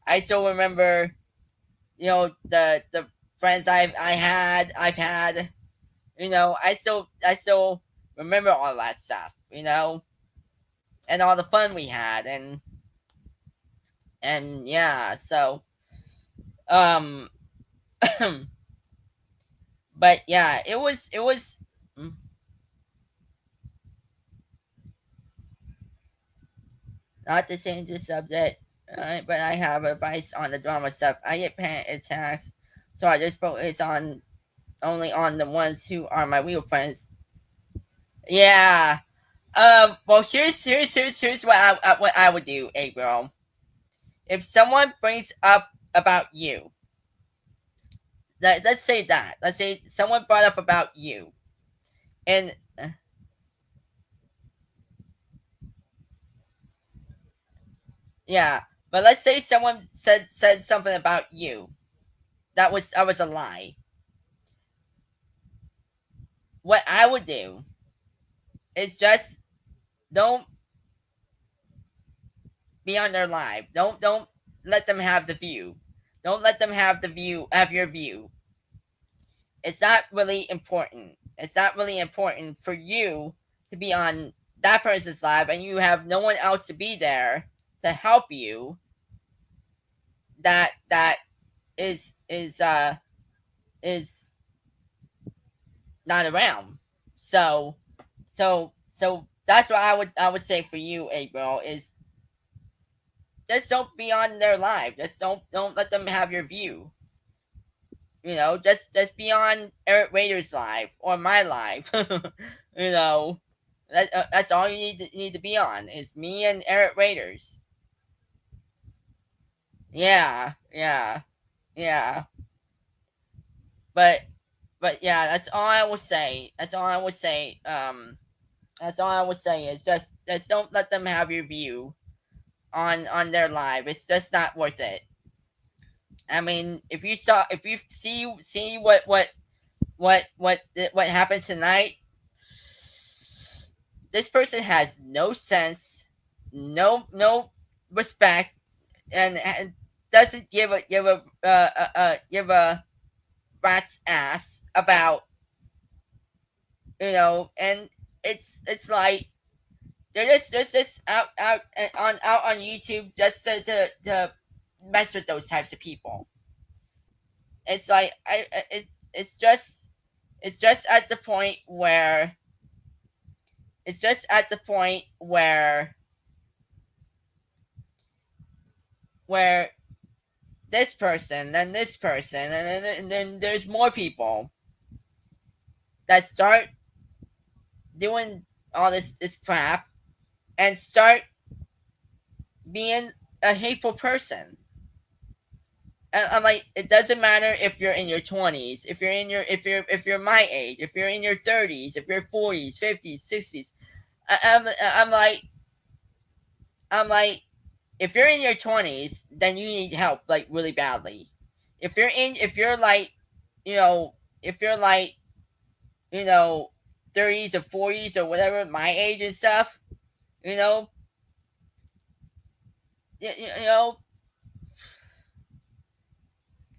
I still remember, the friends I've had. I still remember all that stuff. And all the fun we had, and yeah. So um, but yeah, it was. mm, Not to change the subject, but I have advice on the drama stuff. I get panic attacks, so I just focus on only on the ones who are my real friends. Yeah. Well, here's what I would do, April. If someone brings up about you, let's say that. Let's say someone brought up about you, and yeah, but let's say someone said something about you that was a lie. What I would do is just don't be on their live. Don't let them have the view. Don't let them have your view. It's not really important. It's not really important for you to be on that person's live and you have no one else to be there to help you. That is not around. So that's what I would say for you, April, is just don't be on their live. Just don't let them have your view. Just be on Eric Rader's live or my live. you know, that's all you need to be on is me and Eric Raiders. Yeah, yeah, yeah. But but yeah, that's all I will say. That's all I would say. That's all I would say is just don't let them have your view on their live. It's just not worth it. I mean, if you see what happened tonight, this person has no sense, no respect, and doesn't give a rat's ass about and it's like they're just out on YouTube just to mess with those types of people. It's like it's just at the point where it's just at the point where this person, then this person, and then there's more people that start doing all this crap and start being a hateful person. And I'm like, it doesn't matter if you're in your 20s, if you're my age, if you're in your 30s, if you're 40s, 50s, 60s. I'm like, if you're in your 20s, then you need help like really badly. If you're like, you know, if you're like, you know, 30s or 40s or whatever, my age and stuff, you know, you know,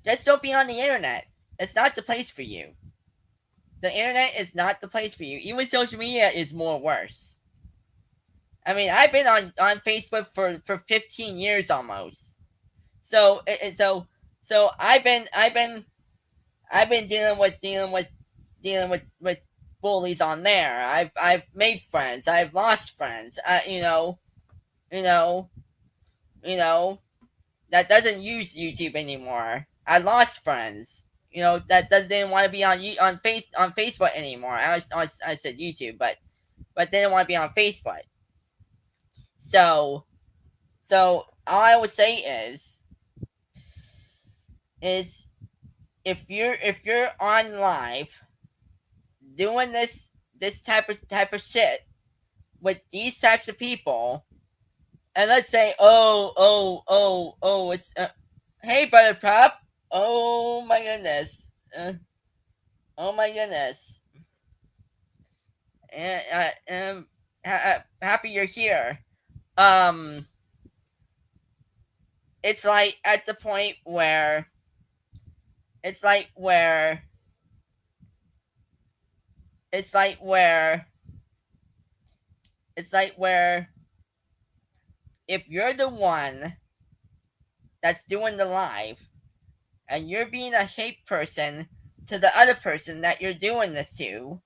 just don't be on the internet. It's not the place for you. The internet is not the place for you. Even social media is more worse. I mean, I've been on Facebook for 15 years almost. So so I've been dealing with bullies on there. I've made friends. I've lost friends. You know, you know that doesn't use YouTube anymore. I lost friends. That didn't want to be on Facebook anymore. I said YouTube, but they didn't want to be on Facebook. So all I would say is if you're on live doing this type of shit with these types of people, and let's say, it's hey, brother Prop. Oh my goodness. Oh my goodness. Happy you're here. Um, it's like at the point where it's like where it's like where it's like where if you're the one that's doing the live and you're being a hate person to the other person that you're doing this to,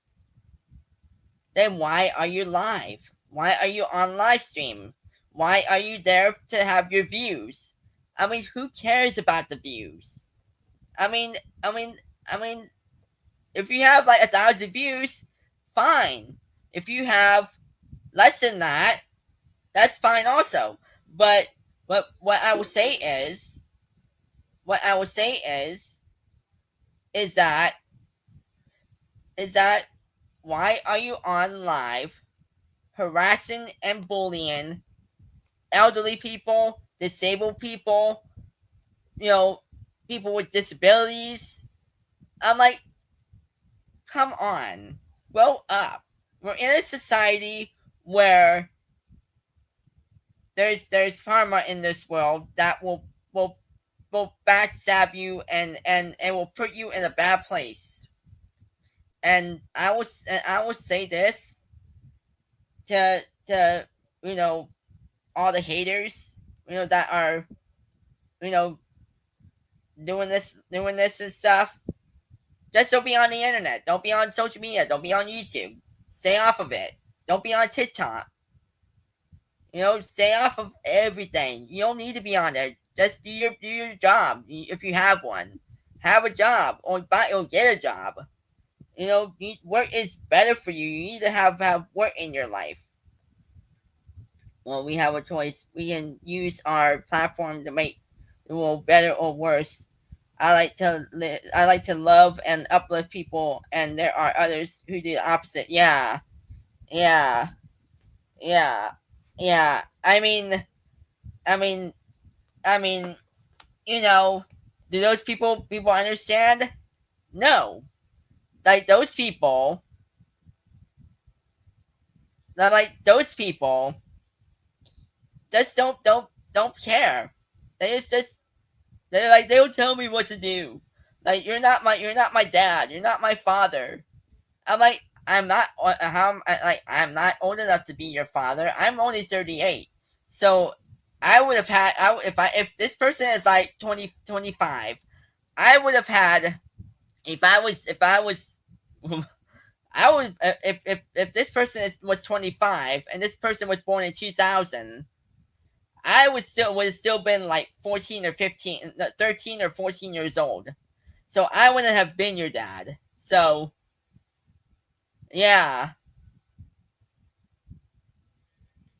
then why are you live? Why are you on live stream? Why are you there to have your views? I mean, who cares about the views? I mean, I mean, I mean, If you have like 1,000 views, fine. If you have less than that, that's fine also. But what I would say is, what I would say is that is that why are you on live harassing and bullying elderly people, disabled people, you know, people with disabilities? I'm like, come on, grow up. We're in a society where there's karma in this world that will backstab you and will put you in a bad place. And I would say this to you know all the haters that are you know doing this and stuff. Just don't be on the internet. Don't be on social media. Don't be on YouTube. Stay off of it. Don't be on TikTok. Stay off of everything. You don't need to be on there. Just do your job if you have one. Have a job or get a job. Work is better for you. You need to have work in your life. Well, we have a choice. We can use our platform to make the world better or worse. I like to love and uplift people, and there are others who do the opposite. Yeah, yeah, yeah, yeah. I mean, I mean, do those people understand? No, like those people, not like those people, just don't care. They just they're like they don't tell me what to do. Like you're not my dad. You're not my father. I'm like I'm not old enough to be your father. I'm only 38. So I would have had if this person is like 25, I would have had if I was I would if this person was 25 and this person was born in 2000, I would have still been like 14 or 15, 13 or 14 years old. So I wouldn't have been your dad. So yeah,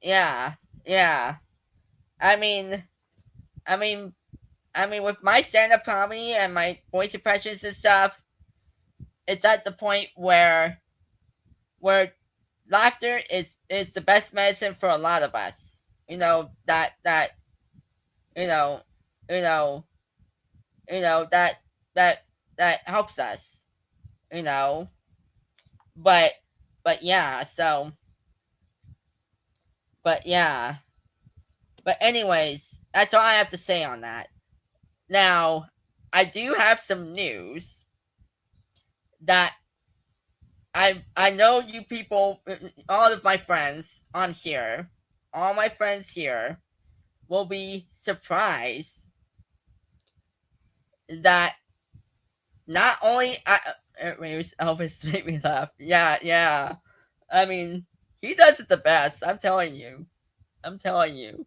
yeah, yeah. I mean, I mean, with my stand-up comedy and my voice impressions and stuff, it's at the point where laughter is the best medicine for a lot of us. You know, you know, that that that helps us. You know, but yeah. So, but yeah. But anyways, that's all I have to say on that. Now, I do have some news that I know you people, all of my friends on here, all my friends here will be surprised that not only Elvis made me laugh. Yeah, yeah. I mean, he does it the best. I'm telling you. I'm telling you.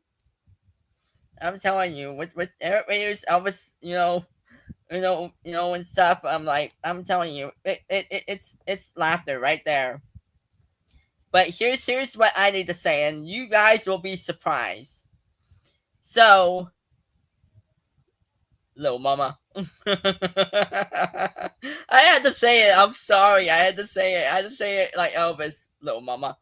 I'm telling you. With Eric Raiders, Elvis, and stuff. I'm telling you, it's laughter right there. But here's what I need to say, and you guys will be surprised. So, little mama. I had to say it. I'm sorry. I had to say it. I had to say it like Elvis, little mama.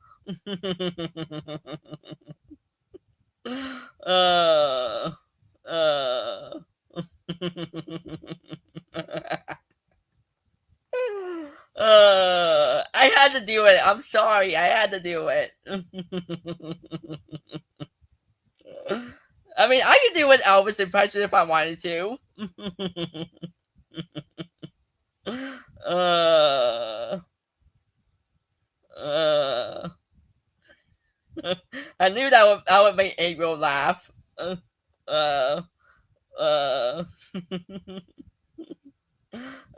uh, uh. I had to do it. I'm sorry. I had to do it. I mean, I could do an Elvis impression if I wanted to. uh, uh, I knew that would make April laugh. Uh, uh,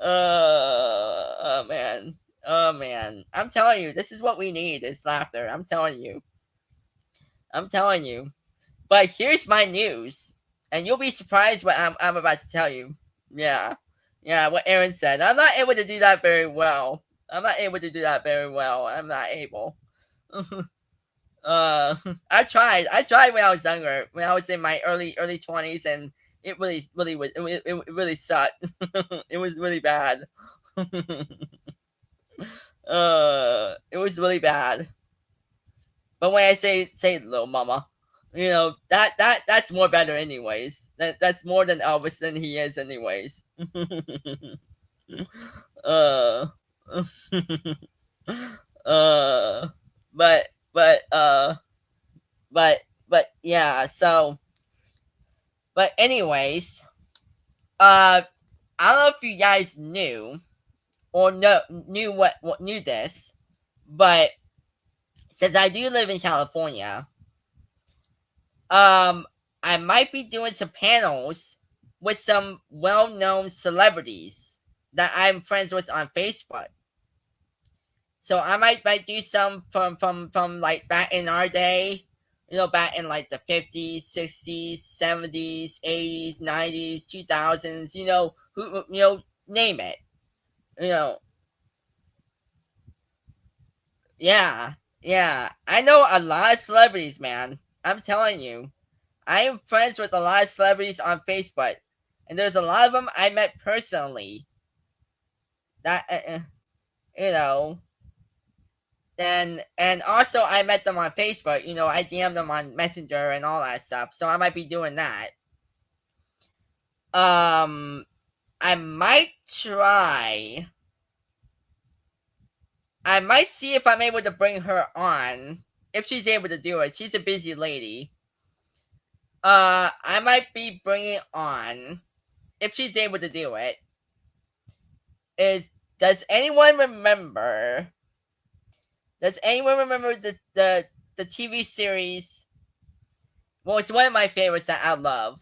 oh man, oh man. I'm telling you, this is what we need. Is laughter. I'm telling you. I'm telling you. But here's my news, and you'll be surprised what I'm about to tell you. Yeah, Yeah, what Aaron said. I'm not able to do that very well. I'm not able to do that very well. I'm not able. I tried. I tried when I was younger, when I was in my early 20s, and it really was. It really sucked. It was really bad. It was really bad. But when I say little mama, that's more better anyways. That's more than Elvis than he is anyways. uh, uh, but but uh, but but yeah. So, but anyways, I don't know if you guys knew or knew what knew this, but since I do live in California, um, I might be doing some panels with some well-known celebrities that I'm friends with on Facebook. So I might do some from like back in our day, back in like the 50s, 60s, 70s, 80s, 90s, 2000s, name it. You know, yeah, yeah. I know a lot of celebrities, man. I'm telling you. I am friends with a lot of celebrities on Facebook, and there's a lot of them I met personally. That you know, and also I met them on Facebook. I DM them on Messenger and all that stuff. So I might be doing that. Um, I might try. I might see if I'm able to bring her on. If she's able to do it, she's a busy lady. I might be bringing on if she's able to do it. Does anyone remember? Does anyone remember the TV series? Well, it's one of my favorites that I love.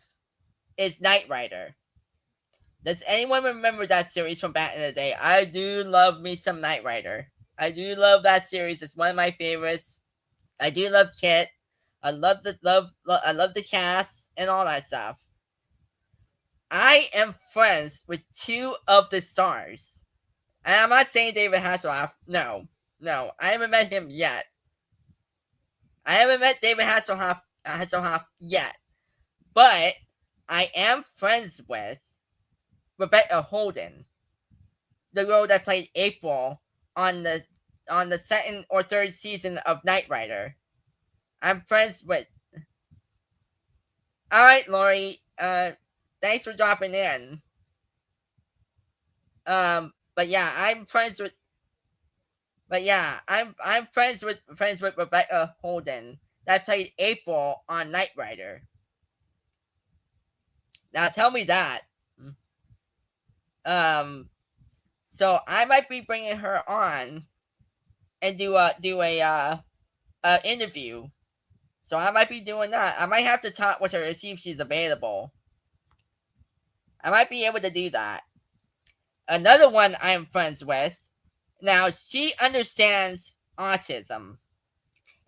It's Knight Rider. Does anyone remember that series from back in the day? I do love me some Knight Rider. I do love that series. It's one of my favorites. I do love Kit. I love the cast and all that stuff. I am friends with two of the stars. And I'm not saying David Hasselhoff. No. No. I haven't met him yet. I haven't met David Hasselhoff yet. But I am friends with Rebecca Holden, the girl that played April on the second or third season of Knight Rider. I'm friends with. All right, Lori. Thanks for dropping in. But yeah, I'm friends with. But yeah, I'm friends with Rebecca Holden that played April on Knight Rider. Now tell me that. Um, so I might be bringing her on and do a interview. So I might be doing that. I might have to talk with her to see if she's available. I might be able to do that. Another one I'm friends with. Now she understands autism,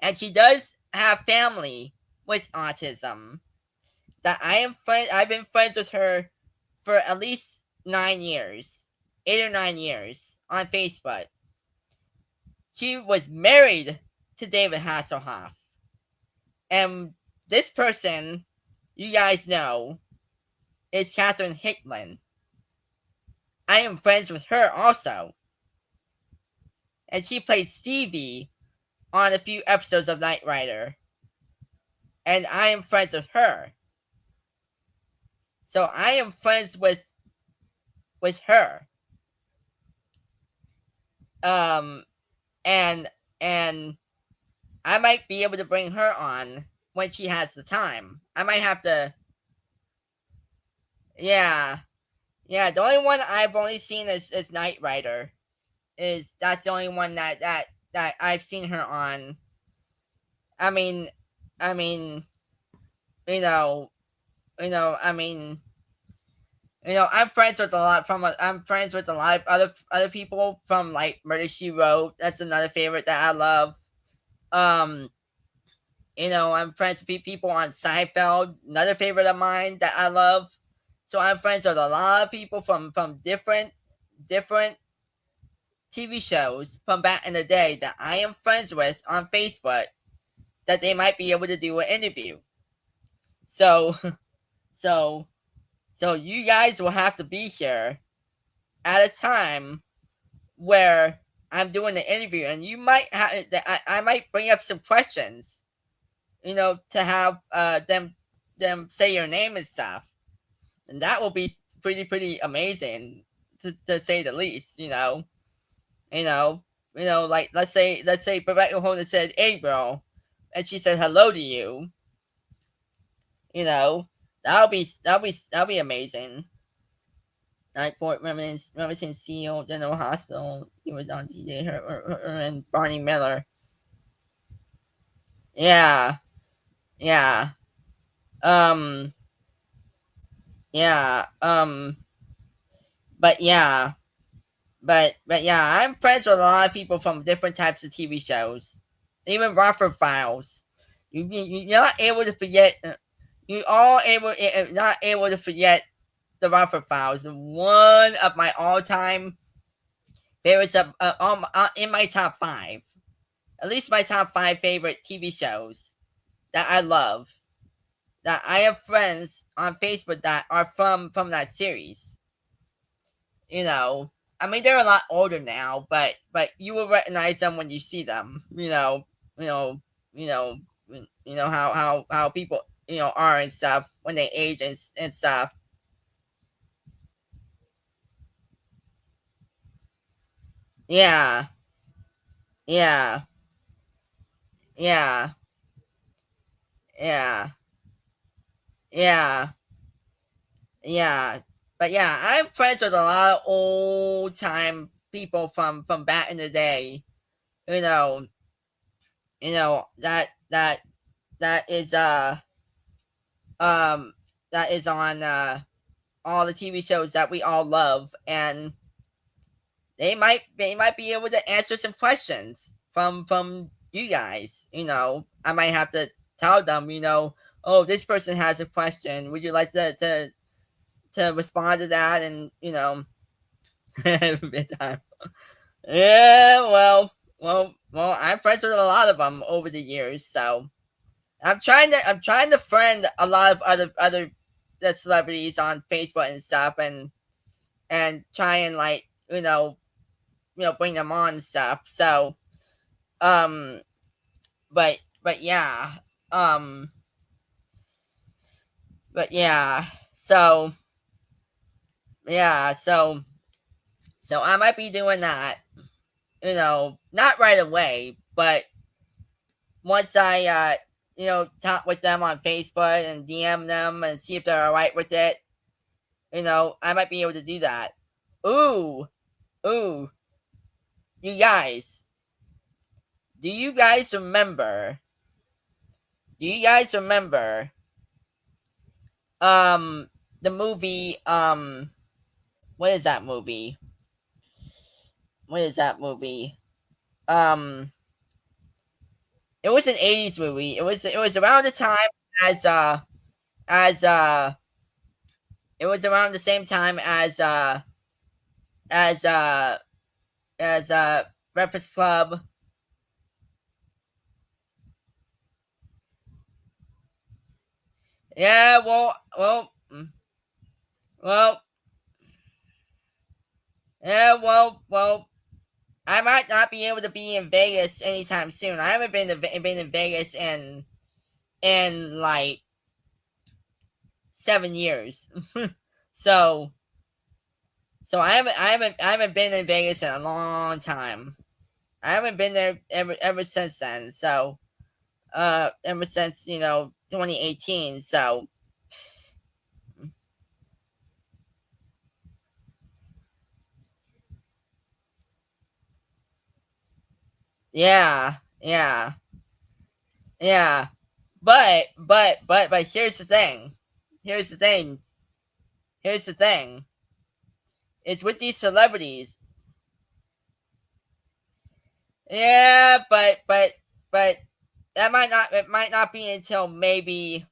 and she does have family with autism. That I've been friends with her for at least 9 years, 8 or 9 years on Facebook. She was married to David Hasselhoff. And this person, you guys know, is Catherine Hickman. I am friends with her also. And she played Stevie on a few episodes of Knight Rider. And I am friends with her. So I am friends with her. Um and and I might be able to bring her on when she has the time. I might have to. Yeah. Yeah, the only one I've only seen is Knight Rider. That's the only one that I've seen her on. I mean I mean, you know, I mean, I'm friends with a lot of other people from like Murder She Wrote. That's another favorite that I love. Um, I'm friends with people on Seinfeld, another favorite of mine that I love. So I'm friends with a lot of people from different TV shows from back in the day that I am friends with on Facebook that they might be able to do an interview. So so so you guys will have to be here at a time where I'm doing the interview, and you might have I might bring up some questions, to have them say your name and stuff, and that will be pretty amazing to say the least. You know, like let's say Rebecca Holden said, "Hey, bro," and she said hello to you. You know, that'll be amazing. Nightport Remington Seal General Hospital. He was on DJ her and Barney Miller. Yeah, yeah, um, yeah, but yeah, but yeah, I'm friends with a lot of people from different types of TV shows, even Rockford Files. You're not able to forget. Not able to forget the Rockford Files. One of my all-time favorites in my top five. At least my top five favorite TV shows that I love. That I have friends on Facebook that are from that series. You know, I mean they're a lot older now, but you will recognize them when you see them. You know, you know, how people are and stuff when they age and stuff. Yeah, yeah, yeah, yeah, yeah, yeah. But yeah, I'm friends with a lot of old time people from back in the day. You know, that is um that is on all the TV shows that we all love, and they might be able to answer some questions from you guys. I might have to tell them, oh, this person has a question. Would you like to respond to that? And bedtime. Yeah, well, I'm friends with a lot of them over the years, so I'm trying to friend a lot of other the celebrities on Facebook and stuff, and try and like bring them on and stuff. So um, but yeah, um, but yeah, so I might be doing that. Not right away, but once I talk with them on Facebook and DM them and see if they're alright with it, I might be able to do that. Ooh, ooh, you guys, do you guys remember? Do you guys remember um the movie what is that movie? What is that movie? Um it was an 80s movie. It was around the time as as uh it was around the same time as uh as Breakfast Club. Yeah, well, yeah, well, I might not be able to be in Vegas anytime soon. I haven't been in Vegas in like 7 years. so I haven't been in Vegas in a long time. I haven't been there ever since then. So ever since 2018. So yeah, yeah, yeah. But here's the thing. Here's the thing. Here's the thing. It's with these celebrities. Yeah, but that might not it might not be until maybe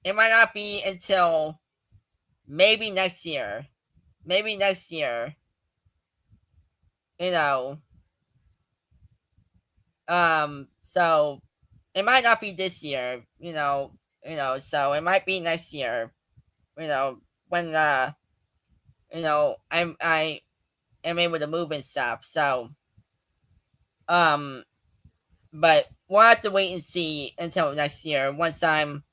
it might not be until maybe next year. Maybe next year. You know. So it might not be this year. So it might be next year. When I am able to move and stuff. So um, but we'll have to wait and see until next year once I'm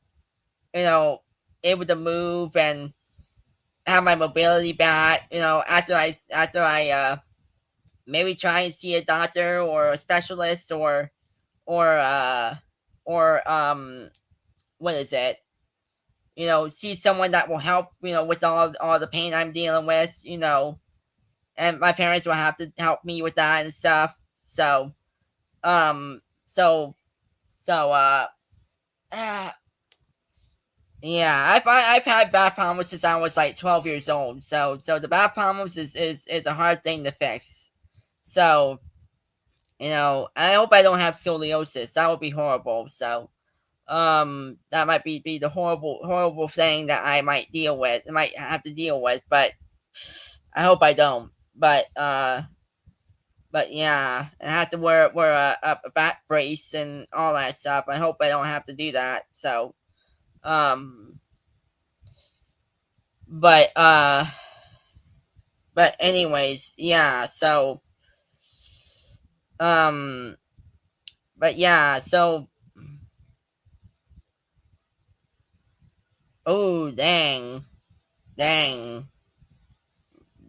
you know able to move and have my mobility back. After I maybe try and see a doctor or a specialist or uh or what is it? See someone that will help. With all the pain I'm dealing with. And my parents will have to help me with that and stuff. So um so so uh yeah, I've had back problems since I was like 12 years old. So the back problems is a hard thing to fix. So I hope I don't have scoliosis. That would be horrible. So that might be the horrible thing that I might have to deal with. But I hope I don't. But yeah, I have to wear a back brace and all that stuff. I hope I don't have to do that. So um but but anyways, yeah. So um but yeah. So oh, dang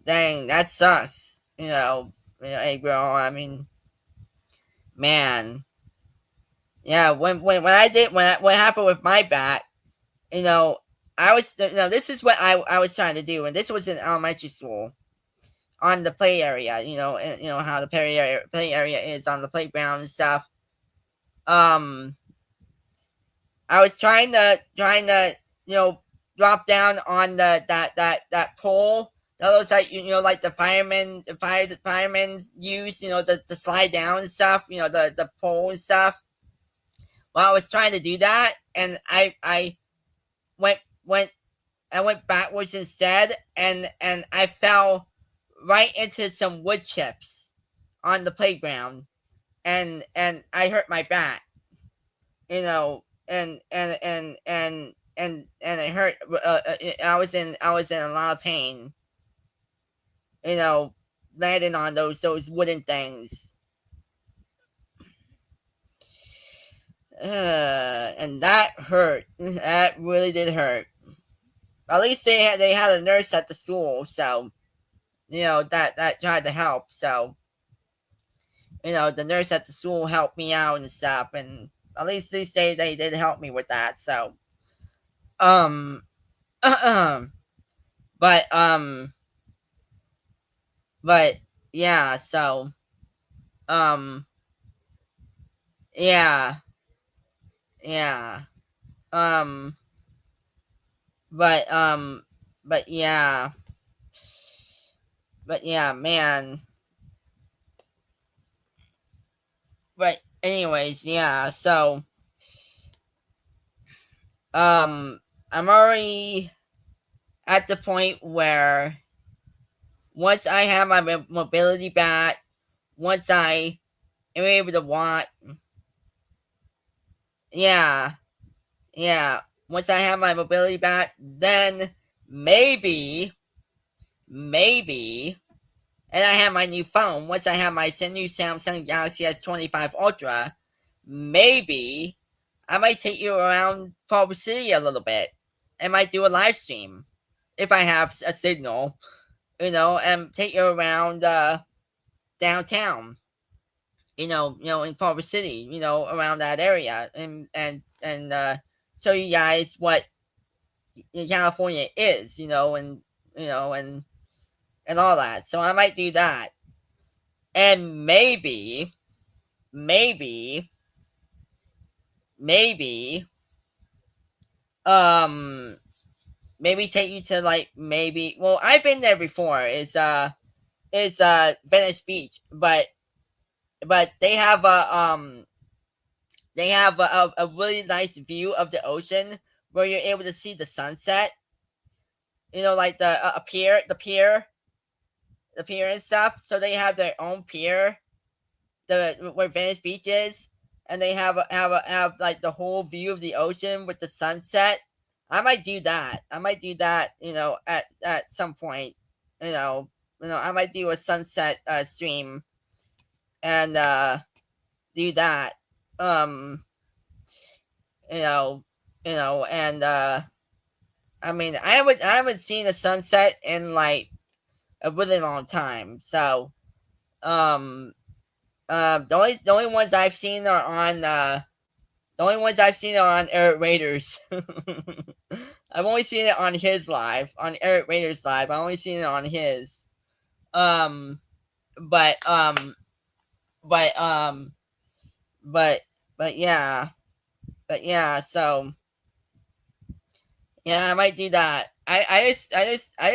dang, that sucks. Hey girl, I mean, man, yeah. When I did when what happened with my back, you know I was this is what I was trying to do, and this was in elementary school on the play area. And how the play area is on the playground and stuff. um I was trying to drop down on that pole that looks like like the firemen use, the slide down and stuff, the pole and stuff. Well, I was trying to do that, and I went went I went backwards instead, and I fell right into some wood chips on the playground, and I hurt my back. And it hurt. I was in a lot of pain. You know, landing on those wooden things. And that hurt. That really did hurt. At least they had a nurse at the school, so that tried to help. So the nurse at the school helped me out and stuff, and at least they did help me with that. So um, but but yeah. So um, yeah, yeah. Um, but but yeah, man. But anyways, yeah. So um, I'm already at the point where once I have my mobility back, once I am able to walk, yeah, yeah. Once I have my mobility back, then maybe, and I have my new phone. Once I have my new Samsung Galaxy S25 Ultra, maybe I might take you around Culver City a little bit. I might do a live stream if I have a signal, and take you around downtown. In Culver City, around that area, and show you guys what California is, you know, and and all that. So I might do that, and maybe, maybe, um, maybe take you to like maybe. Well, I've been there before. Is Venice Beach, but they have they have a really nice view of the ocean where you're able to see the sunset. You know, like the the pier and stuff. So they have their own pier, the where Venice Beach is, and they have like the whole view of the ocean with the sunset. I might do that. I might do that. You know, at some point. You know, I might do a sunset stream and do that. Um, you know, and I mean, I haven't seen a sunset in like a really long time. So, um, the only ones I've seen are on the only ones I've seen are on Eric Raiders. I've only seen it on his live, on Eric Raiders live. I've only seen it on his. Um, but but but but yeah, So yeah, I might do that. I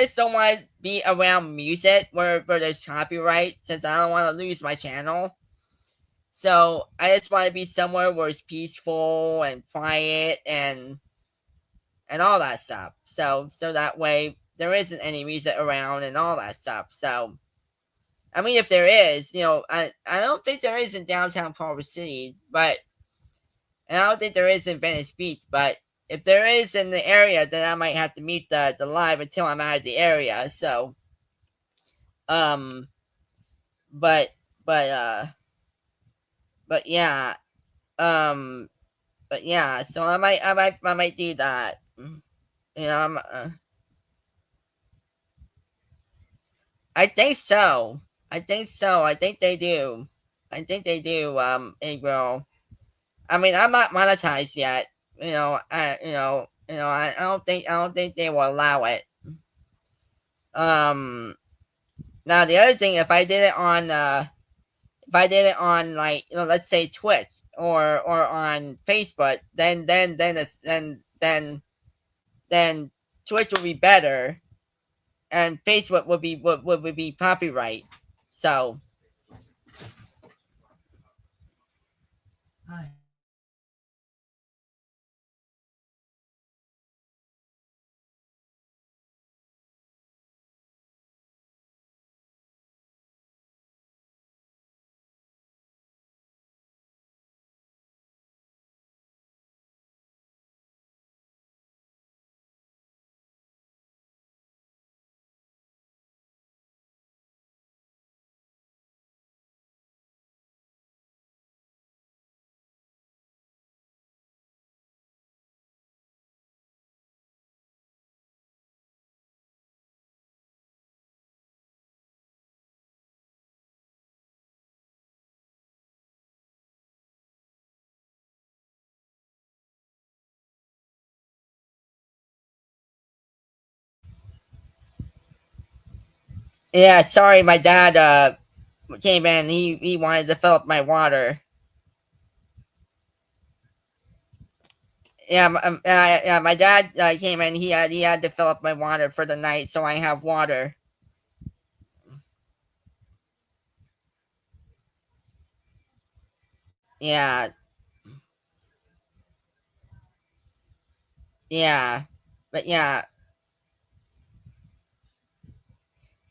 just don't want to be around music where there's copyright since I don't want to lose my channel. So I just want to be somewhere where it's peaceful and quiet and all that stuff. So that way there isn't any music around and all that stuff. So I mean, if there is, I don't think there is in downtown Culver City, but and I don't think there is in Venice Beach, but if there is in the area, then I might have to mute the live until I'm out of the area. So, um, but but but yeah, um, but yeah. So I might do that. You know, I think so. I think so. I think they do. I think they do. April. I mean, I'm not monetized yet. I don't think they will allow it. Um, Now the other thing, if I did it on like let's say Twitch or on Facebook, then Twitch would be better, and Facebook would be copyright. So yeah, sorry, my dad came in. He wanted to fill up my water. Yeah, yeah. My dad came in. He had to fill up my water for the night, so I have water. Yeah, yeah, but yeah,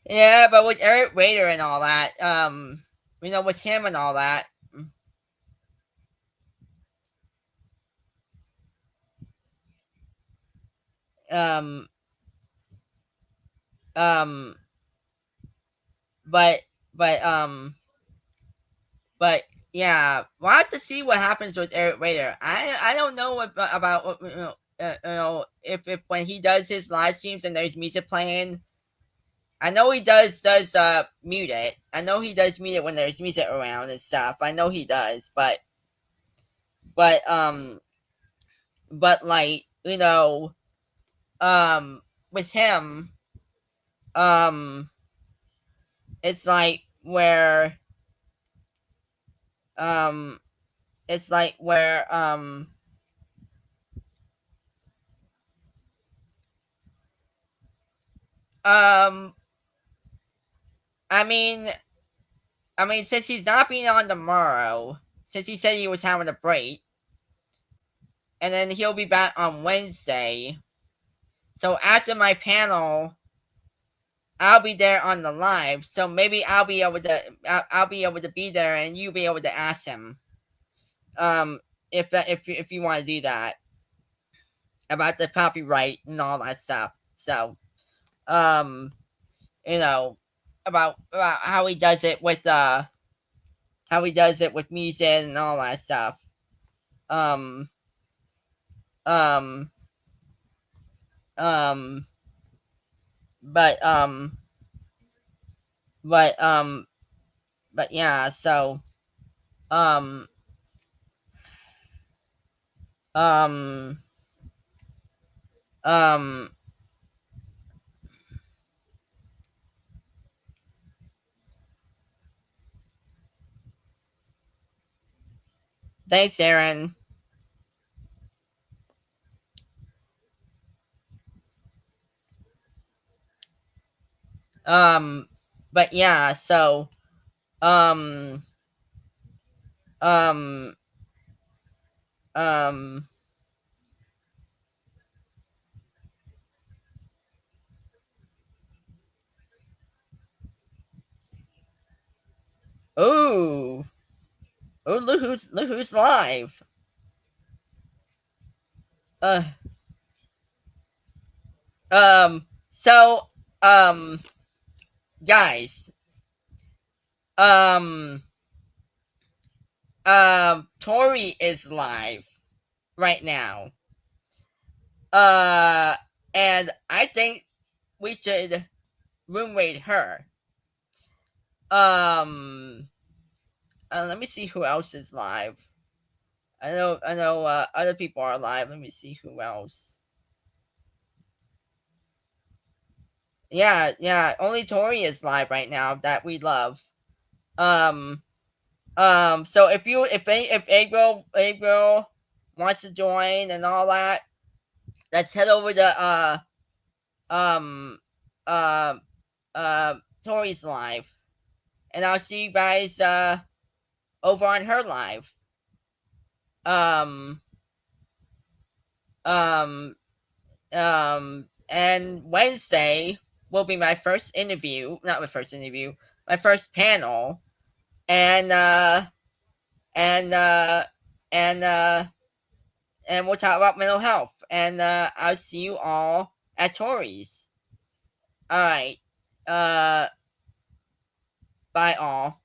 yeah. But with Eric Rader and all that, with him and all that, um, um, but but but yeah, we'll have to see what happens with Eric Rader. I don't know what about if when he does his live streams and there's music playing. I know he does mute it. I know he does mute it when there's music around and stuff. I know he does, but but like with him, um it's like where um it's like where um I mean since he's not being on tomorrow, since he said he was having a break, and then he'll be back on Wednesday. So after my panel, I'll be there on the live. So maybe I'll be able to I'll be able to be there, and you'll be able to ask him. If you want to do that about the copyright and all that stuff. So, um, you know, about how he does it with music and all that stuff. Um, um, um, but but but yeah. So um um um. Thanks, Aaron. But yeah. So um um um. Ooh. Oh, look who's live. Uh, so, um, guys, um, Tori is live right now. Uh, and I think we should room rate her. Um, let me see who else is live. I know, other people are live. Let me see who else. Yeah, yeah, only Tori is live right now that we love. Um, so if April wants to join and all that, let's head over to um uh Tori's live, and I'll see you guys over on her live. Um um and Wednesday will be my first interview, not my first interview, my first panel, and and uh and uh and we'll talk about mental health. And I'll see you all at Tori's. All right. Uh, bye all.